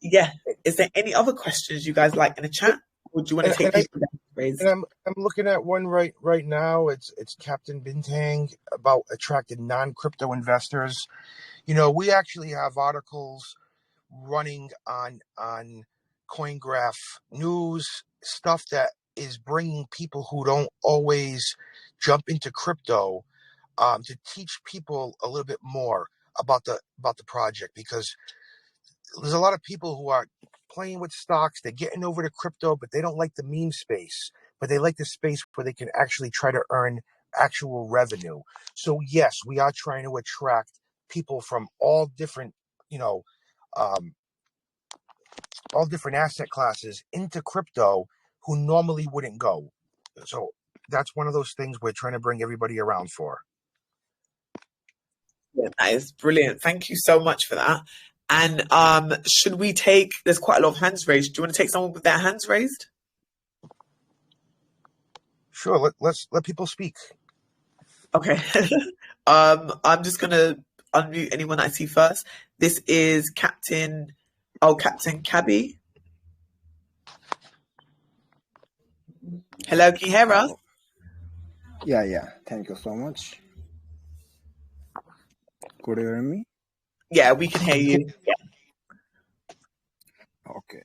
Yeah, is there any other questions you guys like in the chat? Or do you want to take these? And I'm looking at one right now. It's Captain Bintang about attracting non-crypto investors. You know, we actually have articles running on CoinGraph News, stuff that is bringing people who don't always jump into crypto to teach people a little bit more about the project, because there's a lot of people who are playing with stocks. They're getting over to crypto, but they don't like the meme space, but they like the space where they can actually try to earn actual revenue. So yes, we are trying to attract people from all different, all different asset classes into crypto who normally wouldn't go. So that's one of those things we're trying to bring everybody around for. Yeah, that is brilliant. Thank you so much for that. And should we take, there's quite a lot of hands raised. Do you want to take someone with their hands raised? Sure, let's let people speak. Okay. I'm just going to unmute anyone I see first. This is Captain Cabby. Hello, can you hear us? Yeah. Thank you so much. Could you hear me? Yeah, we can hear you. Yeah. Okay.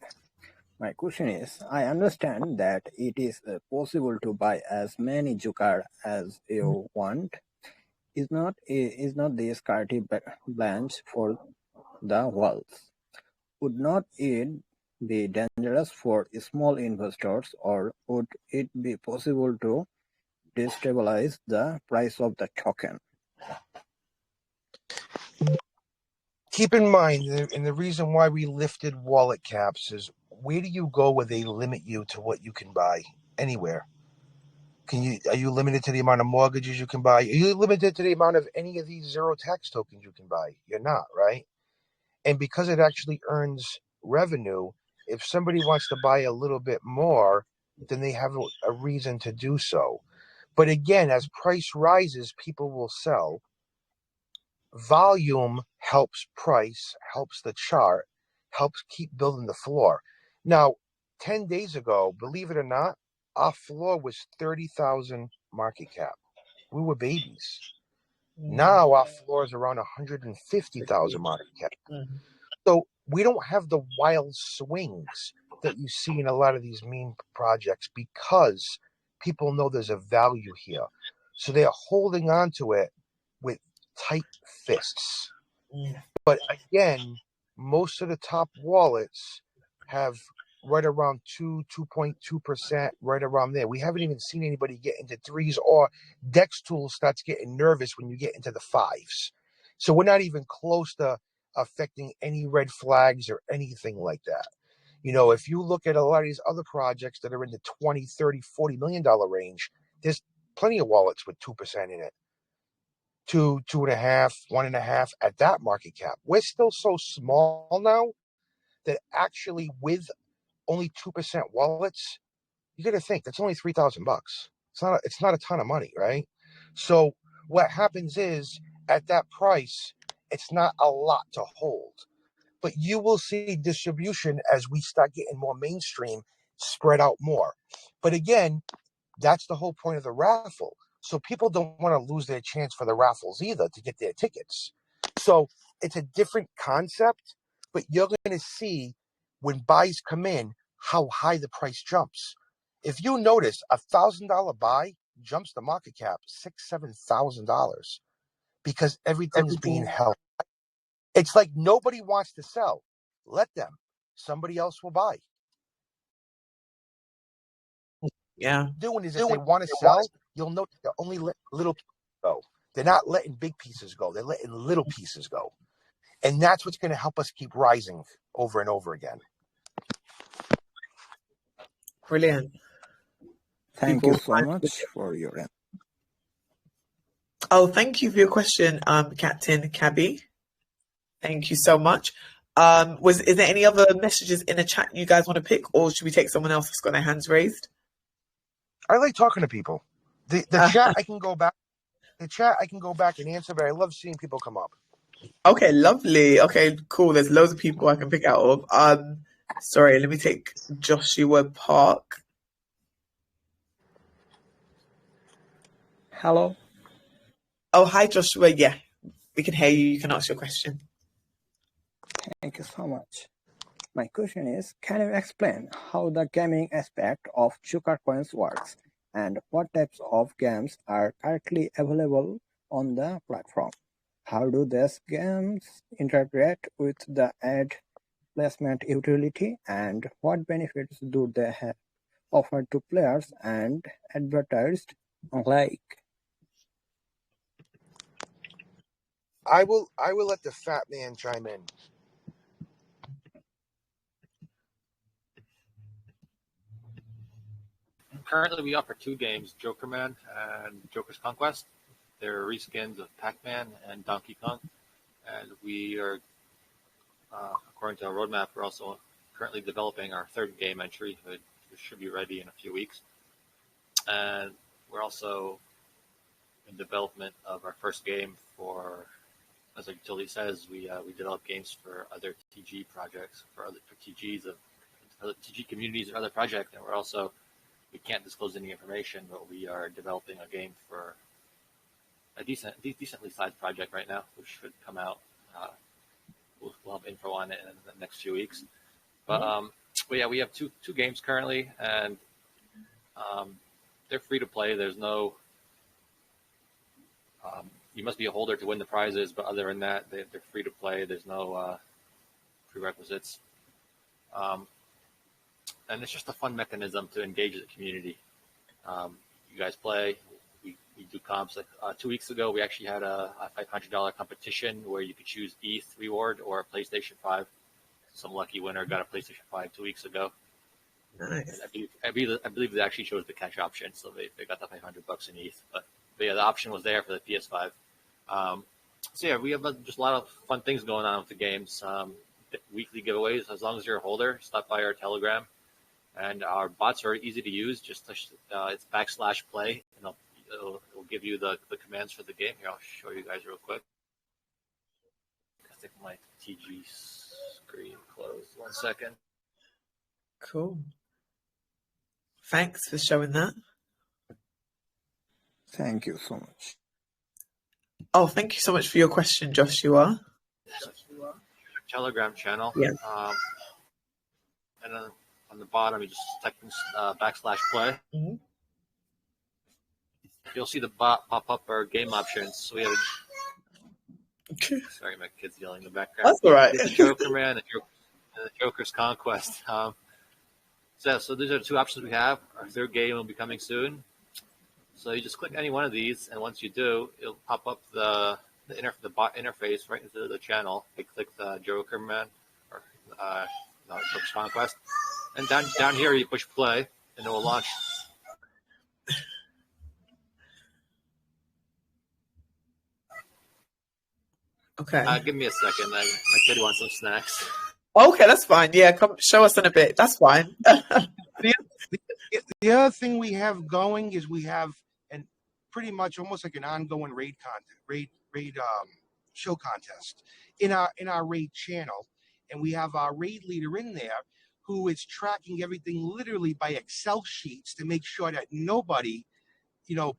My question is, I understand that it is possible to buy as many Joker as you want. is not this carte blanche for the wealth? Would not it be dangerous for small investors, or would it be possible to destabilize the price of the token? Keep in mind, and the reason why we lifted wallet caps is, where do you go where they limit you to what you can buy? Anywhere. Are you limited to the amount of mortgages you can buy? Are you limited to the amount of any of these zero tax tokens you can buy? You're not, right? And because it actually earns revenue, if somebody wants to buy a little bit more, then they have a reason to do so. But again, as price rises, people will sell. Volume helps price, helps the chart, helps keep building the floor. Now, 10 days ago, believe it or not, our floor was 30,000 market cap. We were babies. Now our floor is around 150,000 market cap. So we don't have the wild swings that you see in a lot of these meme projects, because people know there's a value here. So they're holding on to it with tight fists. But again, most of the top wallets have right around 2.2%, right around there. We haven't even seen anybody get into threes, or Dex Tool starts getting nervous when you get into the fives. So we're not even close to affecting any red flags or anything like that. You know, if you look at a lot of these other projects that are in the 20, 30, $40 million range, there's plenty of wallets with 2% in it. 2, 2.5, 1.5 at that market cap. We're still so small now that actually with only 2% wallets, you got to think that's only $3,000. It's not a ton of money, right? So what happens is, at that price, it's not a lot to hold. But you will see distribution as we start getting more mainstream, spread out more. But again, that's the whole point of the raffle. So people don't want to lose their chance for the raffles either to get their tickets. So it's a different concept, but you're going to see when buys come in how high the price jumps. If you notice, $1,000 buy jumps the market cap $6,000-7,000 because everything's being held. It's like nobody wants to sell. Let them. Somebody else will buy. Yeah. Doing is, if they want to sell, you'll notice they're only letting little pieces go. They're not letting big pieces go. They're letting little pieces go. And that's what's going to help us keep rising over and over again. Brilliant. Thank you so much for your answer. Oh, thank you for your question, Captain Cabby. Thank you so much. Is there any other messages in the chat you guys want to pick, or should we take someone else that's got their hands raised? I like talking to people. The chat I can go back. The chat I can go back and answer, but I love seeing people come up. Okay, lovely. Okay, cool. There's loads of people I can pick out of. Sorry, let me take Joshua Park. Hello. Oh, hi, Joshua. Yeah, we can hear you. You can ask your question. Thank you so much. My question is, can you explain how the gaming aspect of Joker coins works, and what types of games are currently available on the platform? How do these games integrate with the ad placement utility, and what benefits do they have offered to players and advertised alike? I will let the fat man chime in. Currently, we offer 2 games, Joker Man and Joker's Conquest. They're reskins of Pac-Man and Donkey Kong. And we are, according to our roadmap, we're also currently developing our 3rd game entry, which should be ready in a few weeks. And we're also in development of our first game for, as the utility says, we develop games for other TG projects, for TGs of other TG communities or other projects, and we can't disclose any information, but we are developing a game for a decently sized project right now, which should come out. We'll have info on it in the next few weeks. But yeah, we have two games currently, and they're free to play. There's no you must be a holder to win the prizes, but other than that, they're free to play. There's no prerequisites. And it's just a fun mechanism to engage the community. You guys play, we do comps. Like 2 weeks ago, we actually had a $500 competition where you could choose ETH reward or a PlayStation 5. Some lucky winner got a PlayStation 5 2 weeks ago. Nice. I believe they actually chose the cash option, so they got the $500 in ETH. But yeah, the option was there for the PS5. So yeah, we have just a lot of fun things going on with the games. Weekly giveaways. As long as you're a holder, stop by our Telegram. And our bots are easy to use. Just it's /play, and it'll give you the commands for the game. Here, I'll show you guys real quick. I think my TG screen closed. 1 second. Cool. Thanks for showing that. Thank you so much. Oh, thank you so much for your question, Joshua. Telegram channel. Yeah. And then on the bottom, you just type in /play. Mm-hmm. You'll see the bot pop up our game options. So we have sorry, my kid's yelling in the background. That's all right. The Joker Man and the Joker's Conquest. So these are the two options we have. Our third game will be coming soon. So you just click any one of these, and once you do, it'll pop up the bot interface right into the channel. You click the Joker Man or Joker's Conquest, and down here you push play, and it will launch. Okay. Give me a second. My kid wants some snacks. Okay, that's fine. Yeah, come show us in a bit. That's fine. The other thing we have going is we have pretty much almost like an ongoing raid show contest in our raid channel, and we have our raid leader in there who is tracking everything literally by Excel sheets to make sure that nobody,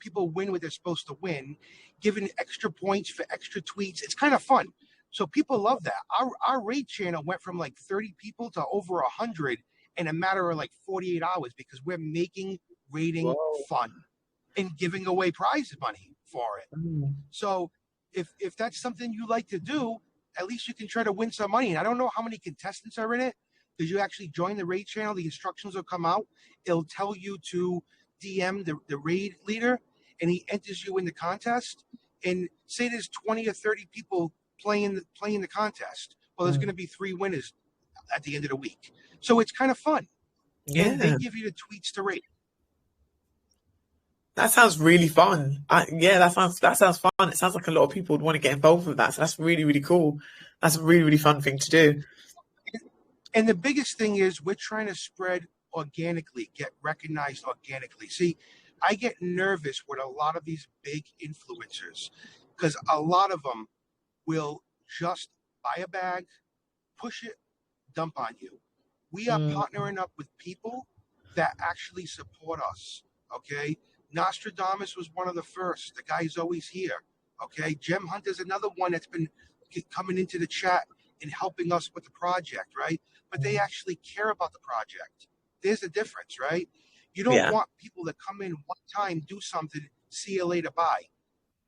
people win what they're supposed to win, giving extra points for extra tweets. It's kind of fun. So people love that. Our raid channel went from like 30 people to over 100 in a matter of like 48 hours because we're making raiding fun and giving away prize money for it. Mm. So if that's something you like to do, at least you can try to win some money. And I don't know how many contestants are in it. Did you actually join the raid channel? The instructions will come out. It'll tell you to DM the raid leader, and he enters you in the contest. And say there's 20 or 30 people playing the contest. Well, there's going to be 3 winners at the end of the week. So it's kind of fun. Yeah. And they give you the tweets to rate. That sounds really fun. That sounds fun. It sounds like a lot of people would want to get involved with that. So that's really, really cool. That's a really, really fun thing to do. And the biggest thing is we're trying to spread organically, get recognized organically. See, I get nervous with a lot of these big influencers because a lot of them will just buy a bag, push it, dump on you. We are partnering up with people that actually support us, okay? Nostradamus was one of the first. The guy's always here, okay? Gem Hunter's another one that's been coming into the chat and helping us with the project, right? But they actually care about the project. There's a difference, right? You don't want people that come in one time, do something, see you later, bye.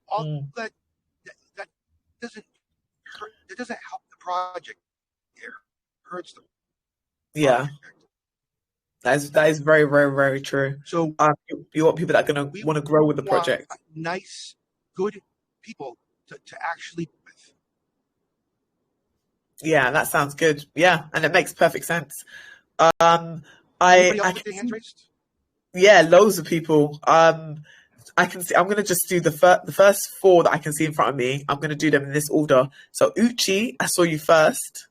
All that doesn't hurt. It doesn't help the project. It hurts the project. That is very, very, very true. So you want people that are going to want to grow with the project. Nice, good people to actually with. Yeah, that sounds good. Yeah, and it makes perfect sense. Anybody else with their hands raised? Yeah, loads of people. I can see. I'm going to just do the first 4 that I can see in front of me. I'm going to do them in this order. So Uchi, I saw you first.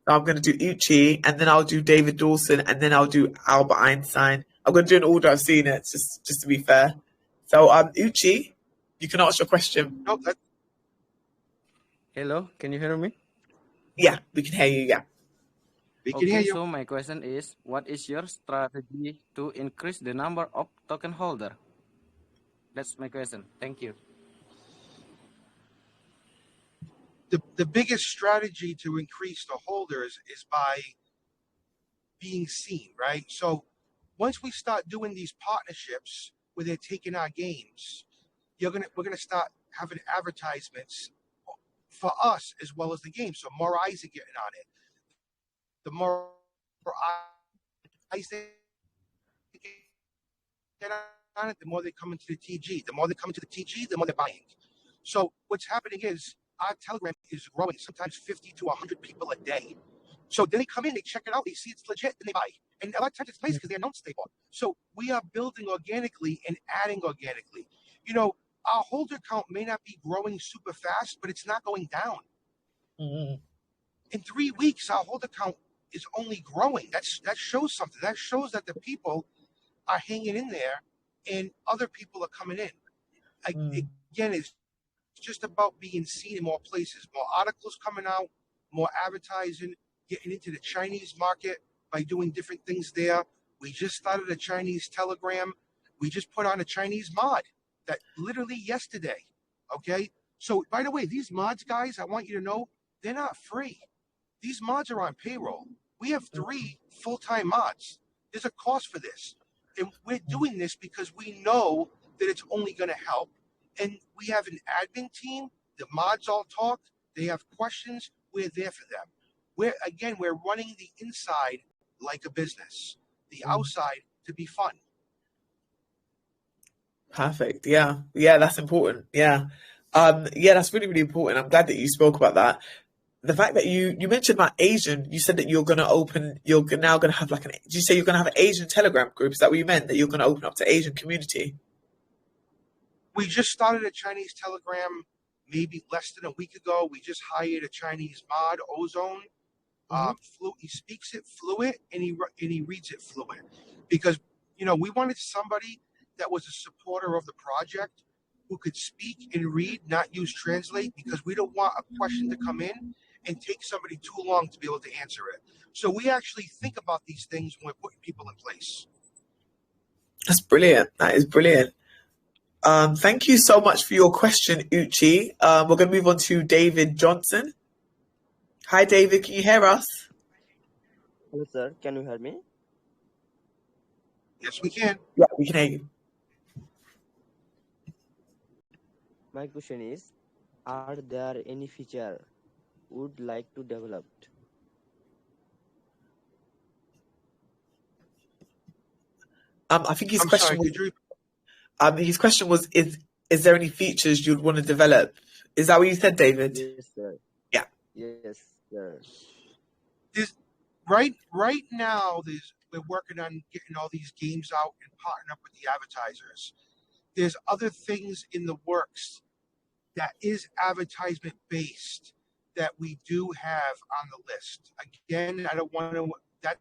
I'm going to do Uchi, and then I'll do David Dawson, and then I'll do Albert Einstein. I'm going to do an order I've seen it, just to be fair. So Uchi, you can ask your question. No, Hello, can you hear me? Yeah, we can hear you. Yeah. We can hear you. So my question is, what is your strategy to increase the number of token holder? That's my question. Thank you. The biggest strategy to increase the holders is by being seen, right? So once we start doing these partnerships where they're taking our games, we're gonna start having advertisements for us as well as the game. So more eyes are getting on it. The more eyes they get on it, the more they come into the TG. The more they come into the TG, the more they're buying. So what's happening is our Telegram is growing, sometimes 50 to 100 people a day. So then they come in, they check it out, they see it's legit, and they buy. And a lot of times it's nice because they announce they bought. So we are building organically and adding organically. You know, our holder count may not be growing super fast, but it's not going down. Mm-hmm. In 3 weeks, our holder count is only growing. That shows something. That shows that the people are hanging in there and other people are coming in. Again, it's just about being seen in more places, more articles coming out, more advertising, getting into the Chinese market by doing different things there. We just started a Chinese Telegram. We just put on a Chinese mod that literally yesterday. Okay. So by the way, these mods, guys, I want you to know they're not free. These mods are on payroll. We have 3 full-time mods. There's a cost for this. And we're doing this because we know that it's only going to help. And we have an admin team. The mods all talk. They have questions. We're there for them. We're running the inside like a business, the outside to be fun. Perfect. Yeah. Yeah, that's important. Yeah. Yeah, that's really, really important. I'm glad that you spoke about that. The fact that you mentioned about Asian, you said that you're now going to have did you say you're going to have an Asian Telegram group? Is that what you meant, that you're going to open up to Asian community? We just started a Chinese Telegram maybe less than a week ago. We just hired a Chinese mod, Ozone. He speaks it fluent and he reads it fluent, because we wanted somebody that was a supporter of the project who could speak and read, not use translate, because we don't want a question to come in and take somebody too long to be able to answer it. So we actually think about these things when we're putting people in place. That's brilliant. That is brilliant. Thank you so much for your question, Uchi. We're going to move on to David Johnson. Hi, David. Can you hear us? Hello, sir. Can you hear me? Yes, we can. Yeah, we can hear you. My question is, are there any feature would like to develop? I think his I'm question sorry, his question was, is there any features you'd want to develop? Is that what you said, David? Yes, sir. Yeah. Yes, sir. Right now, we're working on getting all these games out and partnering up with the advertisers. There's other things in the works that is advertisement based that we do have on the list. Again, I don't want to. That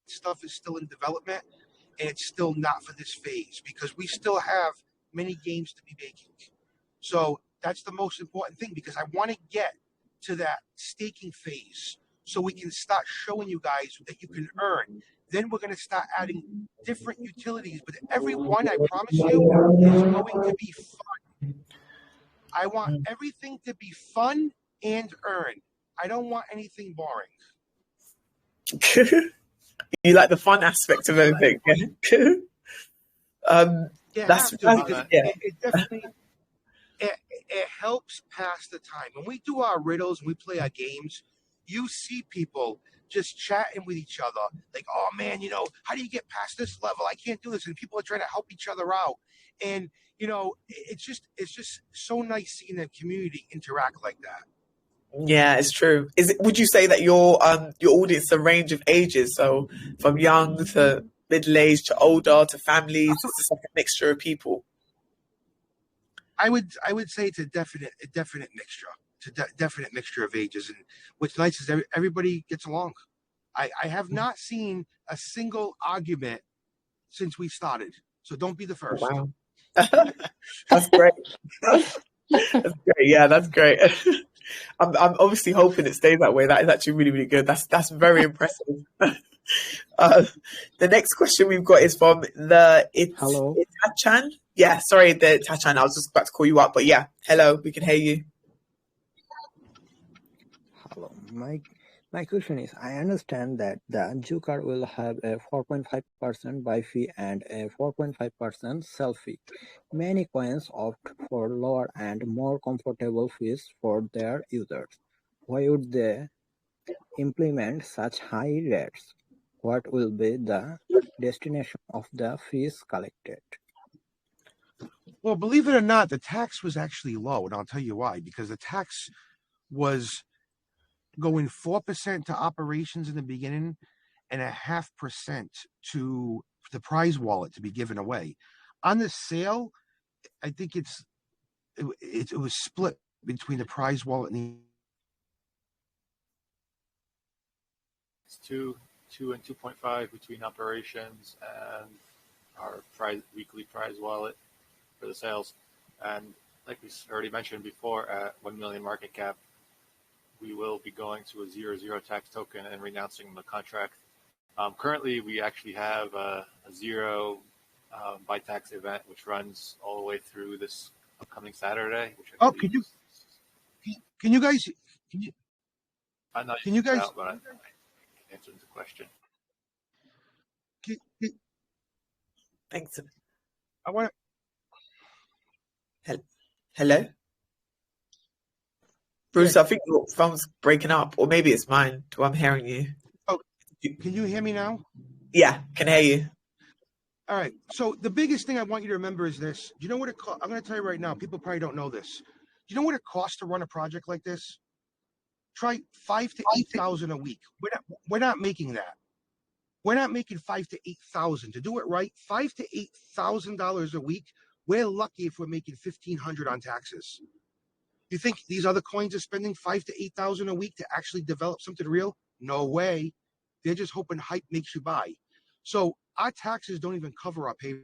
stuff is still in development, and it's still not for this phase because we still have many games to be making. So that's the most important thing, because I want to get to that staking phase so we can start showing you guys that you can earn. Then we're going to start adding different utilities, but every one, I promise you, is going to be fun. I want everything to be fun and earn. I don't want anything boring. You like the fun aspect of everything. That's it definitely it helps pass the time. When we do our riddles and we play our games, you see people just chatting with each other, like, oh man, how do you get past this level? I can't do this. And people are trying to help each other out. And it's just so nice seeing the community interact like that. Yeah, it's true. Would you say that your audience is a range of ages, so from young to middle-aged to older to families? It's just like a mixture of people. I would say it's a definite mixture. It's a definite mixture of ages, and what's nice is everybody gets along. I have not seen a single argument since we started, so don't be the first. Wow. That's great. That's great. Yeah, that's great. I'm obviously hoping it stays that way. That is actually really, really good. That's very impressive. The next question we've got is from Hello. Itachan. Yeah, sorry, the Itachan. I was just about to call you up, but yeah, hello, we can hear you. Hello. My question is, I understand that the Joker will have a 4.5% buy fee and a 4.5% sell fee. Many coins opt for lower and more comfortable fees for their users. Why would they implement such high rates? What will be the destination of the fees collected? Well, believe it or not, the tax was actually low, and I'll tell you why. Because the tax was going 4% to operations in the beginning and 0.5% to the prize wallet to be given away. On the sale, I think it was split between the prize wallet and the. It's 2 and 2.5 between operations and our weekly prize wallet for the sales. And like we already mentioned before, at 1 million market cap, we will be going to a 0.0 tax token and renouncing the contract. Currently, we actually have a 0 buy tax event, which runs all the way through this upcoming Saturday. Which Can you guys? I'm not Can you guys? out, but I answered the question. Thanks. I want to. Hello? Bruce, yeah. I think your phone's breaking up, or maybe it's mine. I'm hearing you. Oh, can you hear me now? Yeah, can hear you. All right. So the biggest thing I want you to remember is this. Do you know what it costs? I'm going to tell you right now. People probably don't know this. Do you know what it costs to run a project like this? Try 5,000 to 8,000 a week. We're not making that. We're not making 5,000 to 8,000 to do it right. $5,000 to $8,000 a week. We're lucky if we're making 1,500 on taxes. You think these other coins are spending 5,000 to 8,000 a week to actually develop something real? No way. They're just hoping hype makes you buy. So our taxes don't even cover our pay.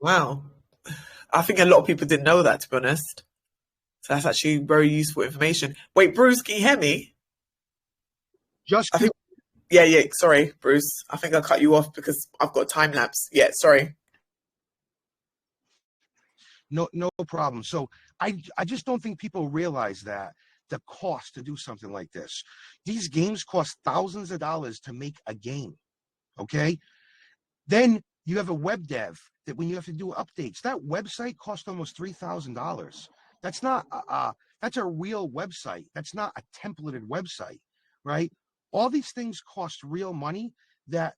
Wow. I think a lot of people didn't know that, to be honest. So that's actually very useful information. Wait, Bruce, can you hear me? Yeah. Sorry, Bruce. I think I cut you off because I've got time lapse. Yeah, sorry. No problem. So I just don't think people realize that the cost to do something like this. These games cost thousands of dollars to make a game. Okay. Then you have a web dev that when you have to do updates, that website costs almost $3,000. That's not that's a real website. That's not a templated website, right? All these things cost real money that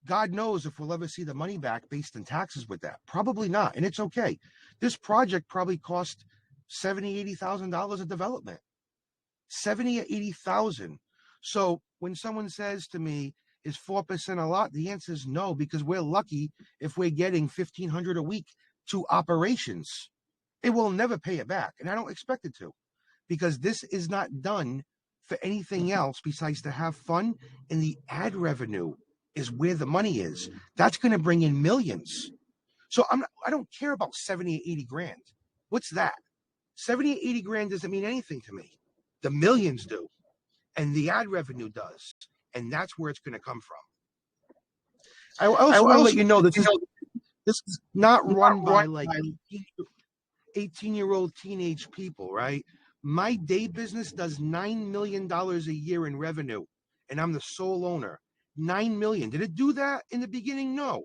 God knows if we'll ever see the money back based on taxes with that. Probably not. And it's okay. This project probably cost $70,000, $80,000 of development. $70,000 or $80,000. So when someone says to me, is 4% a lot? The answer is no, because we're lucky if we're getting $1,500 a week to operations. It will never pay it back. And I don't expect it to, because this is not done for anything else besides to have fun. And the ad revenue is where the money is. That's going to bring in millions. So I don't care about 70 or 80 grand. What's that? 70 or 80 grand doesn't mean anything to me. The millions do. And the ad revenue does. And that's where it's going to come from. I also want to let you know this is not run by like 18-year-old teenage people, right? My day business does $9 million a year in revenue, and I'm the sole owner. 9 million. Did it do that in the beginning? No.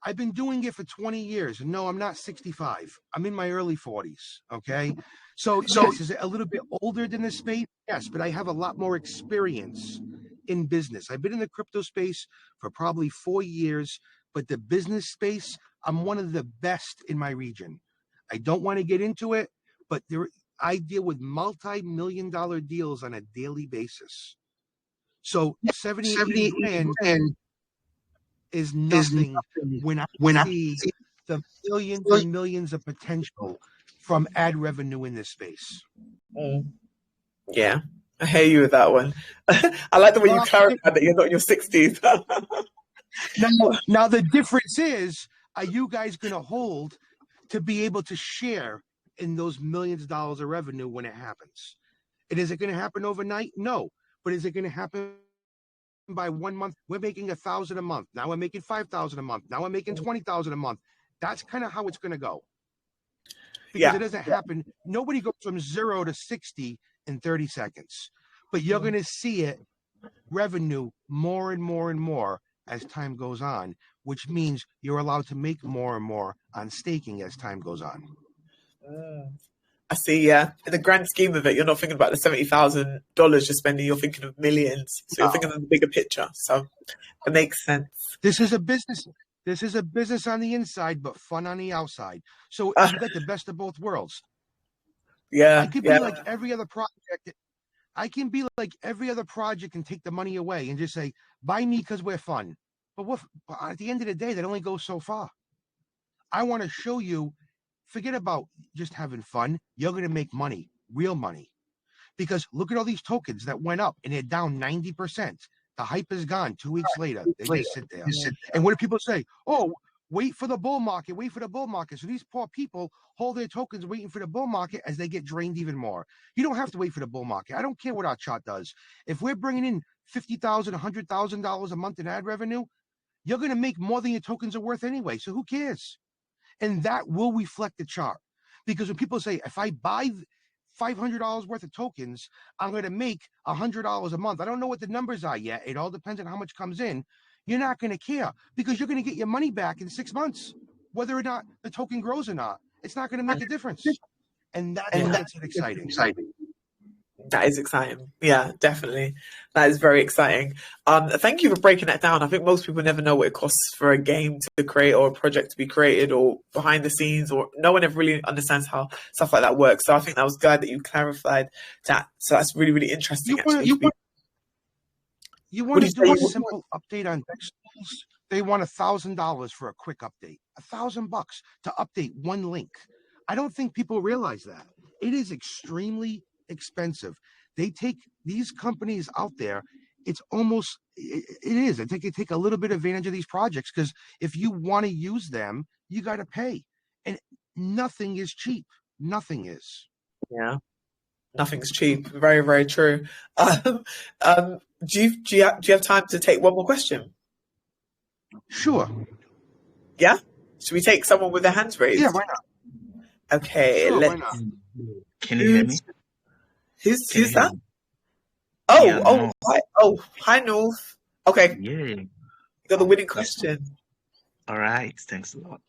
I've been doing it for 20 years. And no, I'm not 65. I'm in my early 40s. Okay. So yes, is it a little bit older than this space? Yes, but I have a lot more experience in business. I've been in the crypto space for probably 4 years, but the business space, I'm one of the best in my region. I don't want to get into it, but I deal with multi-million-dollar deals on a daily basis. So 70 grand is nothing when I see the millions and millions of potential from ad revenue in this space. Yeah, I hear you with that one. I like the way you clarified that you're not in your 60s. Now the difference is, are you guys going to hold to be able to share in those millions of dollars of revenue when it happens? And is it going to happen overnight? No. But is it going to happen by 1 month? We're making 1,000 a month. Now we're making 5,000 a month. Now we're making 20,000 a month. That's kind of how it's going to go. because it doesn't happen. Nobody goes from 0 to 60 in 30 seconds, but you're going to see it revenue more and more and more as time goes on, which means you're allowed to make more and more on staking as time goes on. I see, yeah. In the grand scheme of it, you're not thinking about the $70,000 you're spending, you're thinking of millions. So you're thinking of the bigger picture. So it makes sense. This is a business. This is a business on the inside, but fun on the outside. So you got the best of both worlds. Yeah. I could be like every other project. I can be like every other project and take the money away and just say, buy me because we're fun. But at the end of the day, that only goes so far. I want to show you, forget about just having fun. You're going to make money, real money. Because look at all these tokens that went up and they're down 90%. The hype is gone 2 weeks later. They just sit there. And what do people say? Oh, wait for the bull market, wait for the bull market. So these poor people hold their tokens waiting for the bull market as they get drained even more. You don't have to wait for the bull market. I don't care what our chart does. If we're bringing in $50,000, $100,000 a month in ad revenue, you're going to make more than your tokens are worth anyway. So who cares? And that will reflect the chart. Because when people say, if I buy $500 worth of tokens, I'm going to make $100 a month. I don't know what the numbers are yet. It all depends on how much comes in. You're not going to care because you're going to get your money back in 6 months, whether or not the token grows or not. It's not going to make a difference. And that's what makes it exciting. That is exciting. Yeah, definitely. That is very exciting. Thank you for breaking that down. I think most people never know what it costs for a game to create or a project to be created or behind the scenes, or no one ever really understands how stuff like that works. So I think that was good that you clarified that. So that's really, really interesting. You want to do a simple update on DexTools? They want $1,000 for a quick update. $1,000 to update one link. I don't think people realize that. It is extremely expensive. They take these companies out there. It's almost, it is. They take a little bit of advantage of these projects because if you want to use them, you got to pay. And nothing is cheap. Nothing is. Yeah. Nothing's cheap. Very, very true. Do you have time to take one more question? Sure. Yeah? Should we take someone with their hands raised? Yeah, why not? Okay, Sure, let's. why not? Can you hear me? Who's Can you hear that? me? Oh, Yeah, no. Hi, North. Okay, Yeah. you got the winning That's question. all right. Thanks a lot.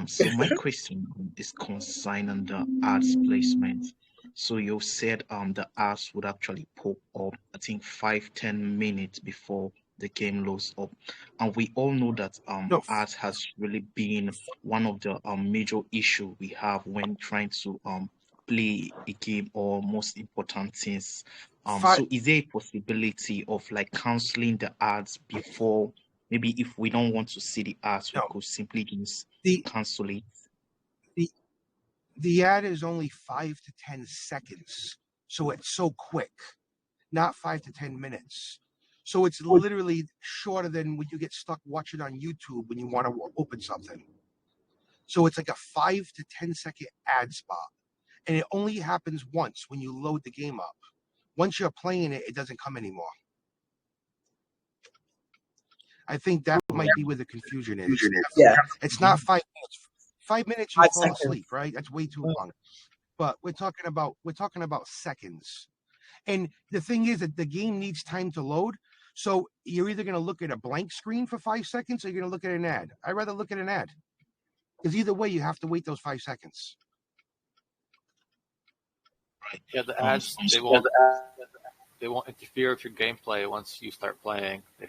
So my question is concerning the ads placement. So you said the ads would actually pop up, I think 5-10 minutes before the game loads up. And we all know that No, ads has really been one of the major issue we have when trying to play a game, or most important things. So is there a possibility of like canceling the ads before? Maybe if we don't want to see the ads, we no. could simply just The cancel it. the ad is only 5 to 10 seconds, so it's so quick, not 5 to 10 minutes. So it's literally shorter than when you get stuck watching on YouTube when you want to open something. So it's like a 5 to 10 second ad spot, and it only happens once when you load the game up. Once you're playing it, it doesn't come anymore. I think that might be where the confusion is. Yeah. It's not 5 minutes. 5 minutes you 5 fall seconds. asleep, right? That's way too long. But we're talking about seconds. And the thing is that the game needs time to load. So you're either going to look at a blank screen for 5 seconds or you're going to look at an ad. I'd rather look at an ad. Because either way, you have to wait those 5 seconds. Right. Yeah, the ads sounds they won't interfere with your gameplay once you start playing. They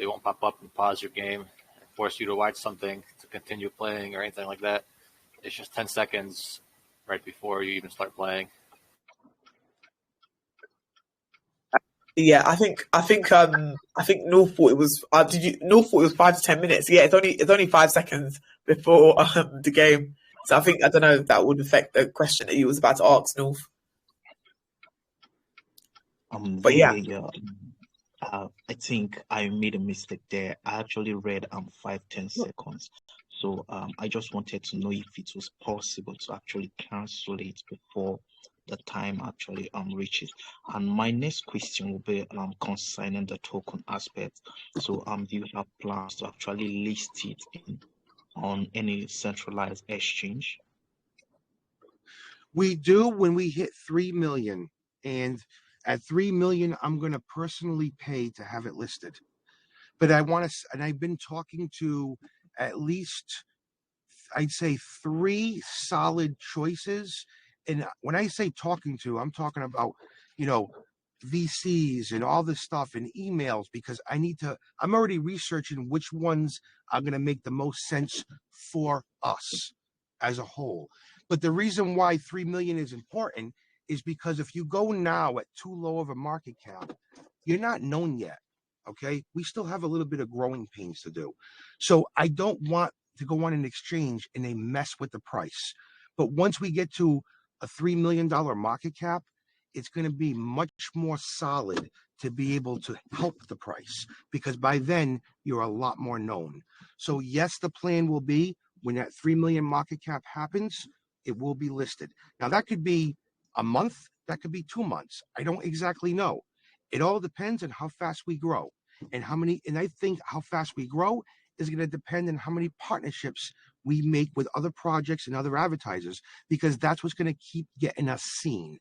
won't pop up and pause your game and force you to watch something to continue playing or anything like that. It's just 10 seconds right before you even start playing. Yeah, I think North thought it was. North thought it was 5 to 10 minutes? Yeah, it's only 5 seconds before the game. So I don't know if that would affect the question that you was about to ask, North. But yeah. I think I made a mistake there. I actually read 5-10 seconds. So I just wanted to know if it was possible to actually cancel it before the time actually reaches. And my next question will be concerning the token aspect. So do you have plans to actually list it on any centralized exchange? We do when we hit 3 million. And at 3 million, I'm going to personally pay to have it listed. But I want to, and I've been talking to at least, I'd say 3 solid choices. And when I say talking to, I'm talking about, you know, VCs and all this stuff and emails, because I'm already researching which ones are going to make the most sense for us as a whole. But the reason why 3 million is important is because if you go now at too low of a market cap, you're not known yet. Okay. We still have a little bit of growing pains to do. So I don't want to go on an exchange and they mess with the price. But once we get to a $3 million market cap, it's going to be much more solid to be able to help the price, because by then you're a lot more known. So yes, the plan will be when that 3 million market cap happens, it will be listed. Now that could be a month, that could be 2 months. I don't exactly know. It all depends on how fast we grow and and I think how fast we grow is going to depend on how many partnerships we make with other projects and other advertisers, because that's what's going to keep getting us seen.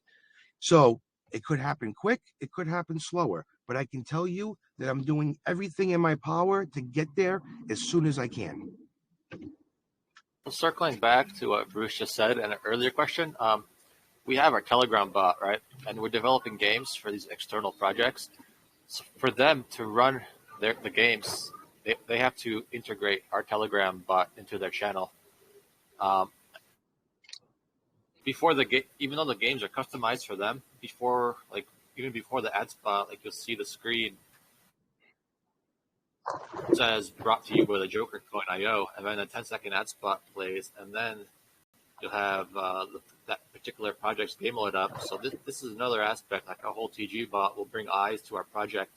So it could happen quick, it could happen slower, but I can tell you that I'm doing everything in my power to get there as soon as I can. Well, circling back to what Bruce just said in an earlier question, we have our Telegram bot, right? And we're developing games for these external projects. So for them to run the games, they have to integrate our Telegram bot into their channel. Before the game, even though the games are customized for them, even before the ad spot, like you'll see the screen says brought to you by the Joker Coin.io, and then a 10-second ad spot plays, and then you'll have that particular project's game lit up. So this is another aspect, like a whole TG bot will bring eyes to our project.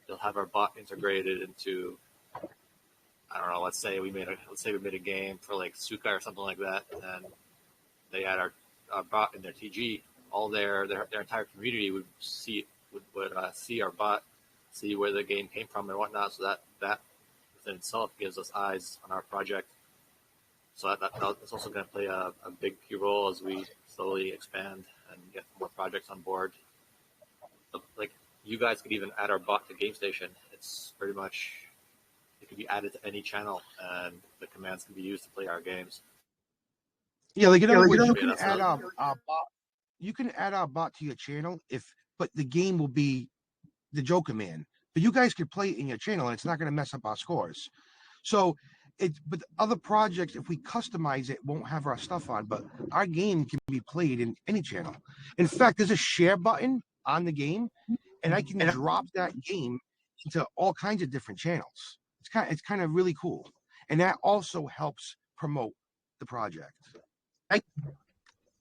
You'll have our bot integrated into, I don't know, let's say we made a game for like Suka or something like that, and they had our bot in their TG. All their entire community would see our bot, see where the game came from and whatnot. So that within itself gives us eyes on our project. So that's also going to play a big key role as we slowly expand and get more projects on board. So, like, you guys could even add our bot to GameStation. It's pretty much, it could be added to any channel, and the commands can be used to play our games. Yeah, like in other words, you can add our bot. You can add our bot to your channel, but the game will be the Joker Man. But you guys could play it in your channel, and it's not going to mess up our scores. So, but other projects, if we customize it, won't have our stuff on. But our game can be played in any channel. In fact, there's a share button on the game, and I can drop that game into all kinds of different channels. It's kind of really cool, and that also helps promote the project.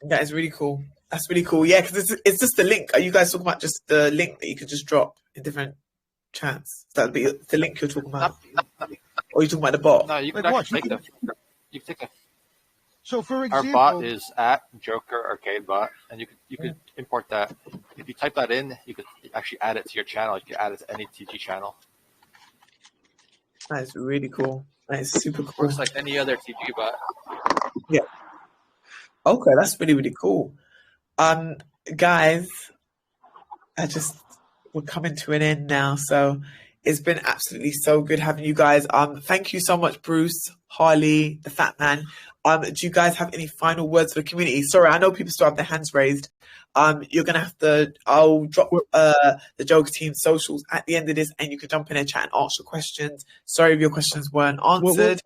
That is really cool. That's really cool. Yeah, because it's just the link. Are you guys talking about just the link that you could just drop in different chats? That'd be the link you're talking about. Or are you talking about the bot? No, you can actually take a. So for example, our bot is at Joker Arcade Bot, and you could import that. If you type that in, you could actually add it to your channel. You can add it to any TG channel. That is really cool. That is super cool. Works like any other TG bot. Yeah. Okay, that's really, really cool. Guys, we're coming to an end now, so it's been absolutely so good having you guys. Thank you so much, Bruce, Harley, the Fat Man. Do you guys have any final words for the community? Sorry, I know people still have their hands raised. You're gonna have to. I'll drop the Joker team socials at the end of this, and you can jump in and chat and ask your questions. Sorry if your questions weren't answered.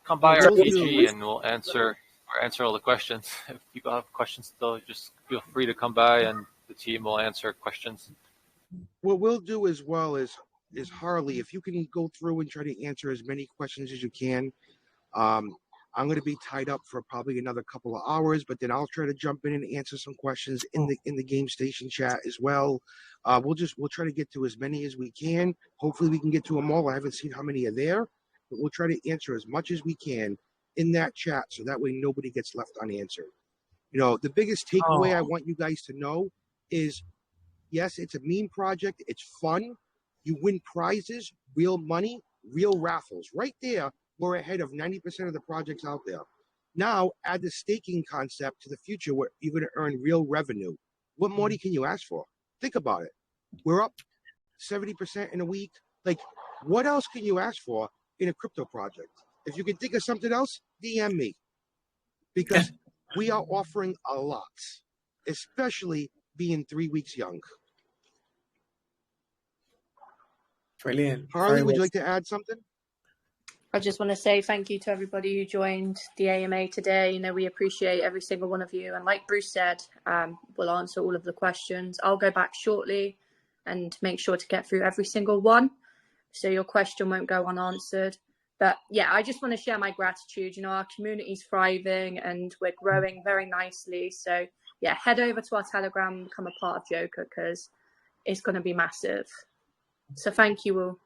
Come by our TG and we'll answer all the questions. If people have questions still, just feel free to come by and the team will answer questions. What we'll do as well is Harley, if you can go through and try to answer as many questions as you can. I'm going to be tied up for probably another couple of hours, but then I'll try to jump in and answer some questions in the GameStation chat as well. We'll try to get to as many as we can. Hopefully we can get to them all. I haven't seen how many are there, but we'll try to answer as much as we can in that chat, so that way nobody gets left unanswered. You know, the biggest takeaway I want you guys to know is, yes, it's a meme project. It's fun. You win prizes, real money, real raffles. Right there, we're ahead of 90% of the projects out there. Now add the staking concept to the future where you're going to earn real revenue. What more can you ask for? Think about it. We're up 70% in a week. Like, what else can you ask for in a crypto project? If you can think of something else, DM me. Because we are offering a lot, especially being 3 weeks young. Brilliant. Harley, would you like to add something? I just want to say thank you to everybody who joined the AMA today. You know, we appreciate every single one of you. And like Bruce said, we'll answer all of the questions. I'll go back shortly and make sure to get through every single one, so your question won't go unanswered. But yeah, I just want to share my gratitude. You know, our community's thriving and we're growing very nicely. So yeah, head over to our Telegram and become a part of Joker, because it's going to be massive. So thank you all.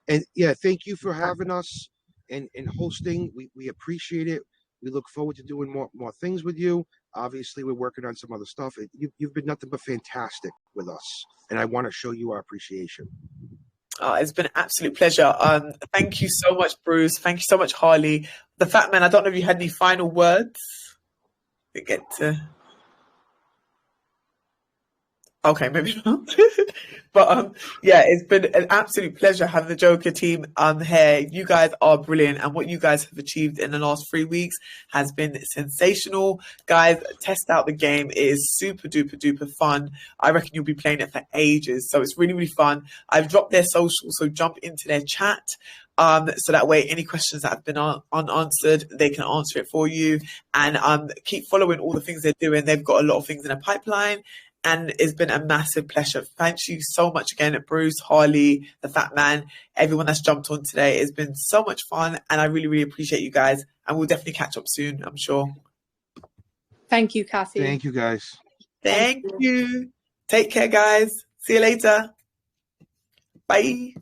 And yeah, thank you for having us and hosting. We appreciate it. We look forward to doing more things with you. Obviously, we're working on some other stuff. You've been nothing but fantastic with us, and I want to show you our appreciation. It's been an absolute pleasure. Thank you so much, Bruce. Thank you so much, Harley. The Fat Man, I don't know if you had any final words to get to. Okay, maybe not. But yeah, it's been an absolute pleasure having the Joker team here. You guys are brilliant, and what you guys have achieved in the last 3 weeks has been sensational. Guys, test out the game. It is super duper duper fun. I reckon you'll be playing it for ages, so it's really really fun. I've dropped their socials, so jump into their chat. So that way any questions that have been unanswered, they can answer it for you. And keep following all the things they're doing. They've got a lot of things in a pipeline. And it's been a massive pleasure. Thank you so much again, Bruce, Harley, the Fat Man, everyone that's jumped on today. It's been so much fun, and I really, really appreciate you guys. And we'll definitely catch up soon, I'm sure. Thank you, Kathy. Thank you, guys. Thank you. Take care, guys. See you later. Bye.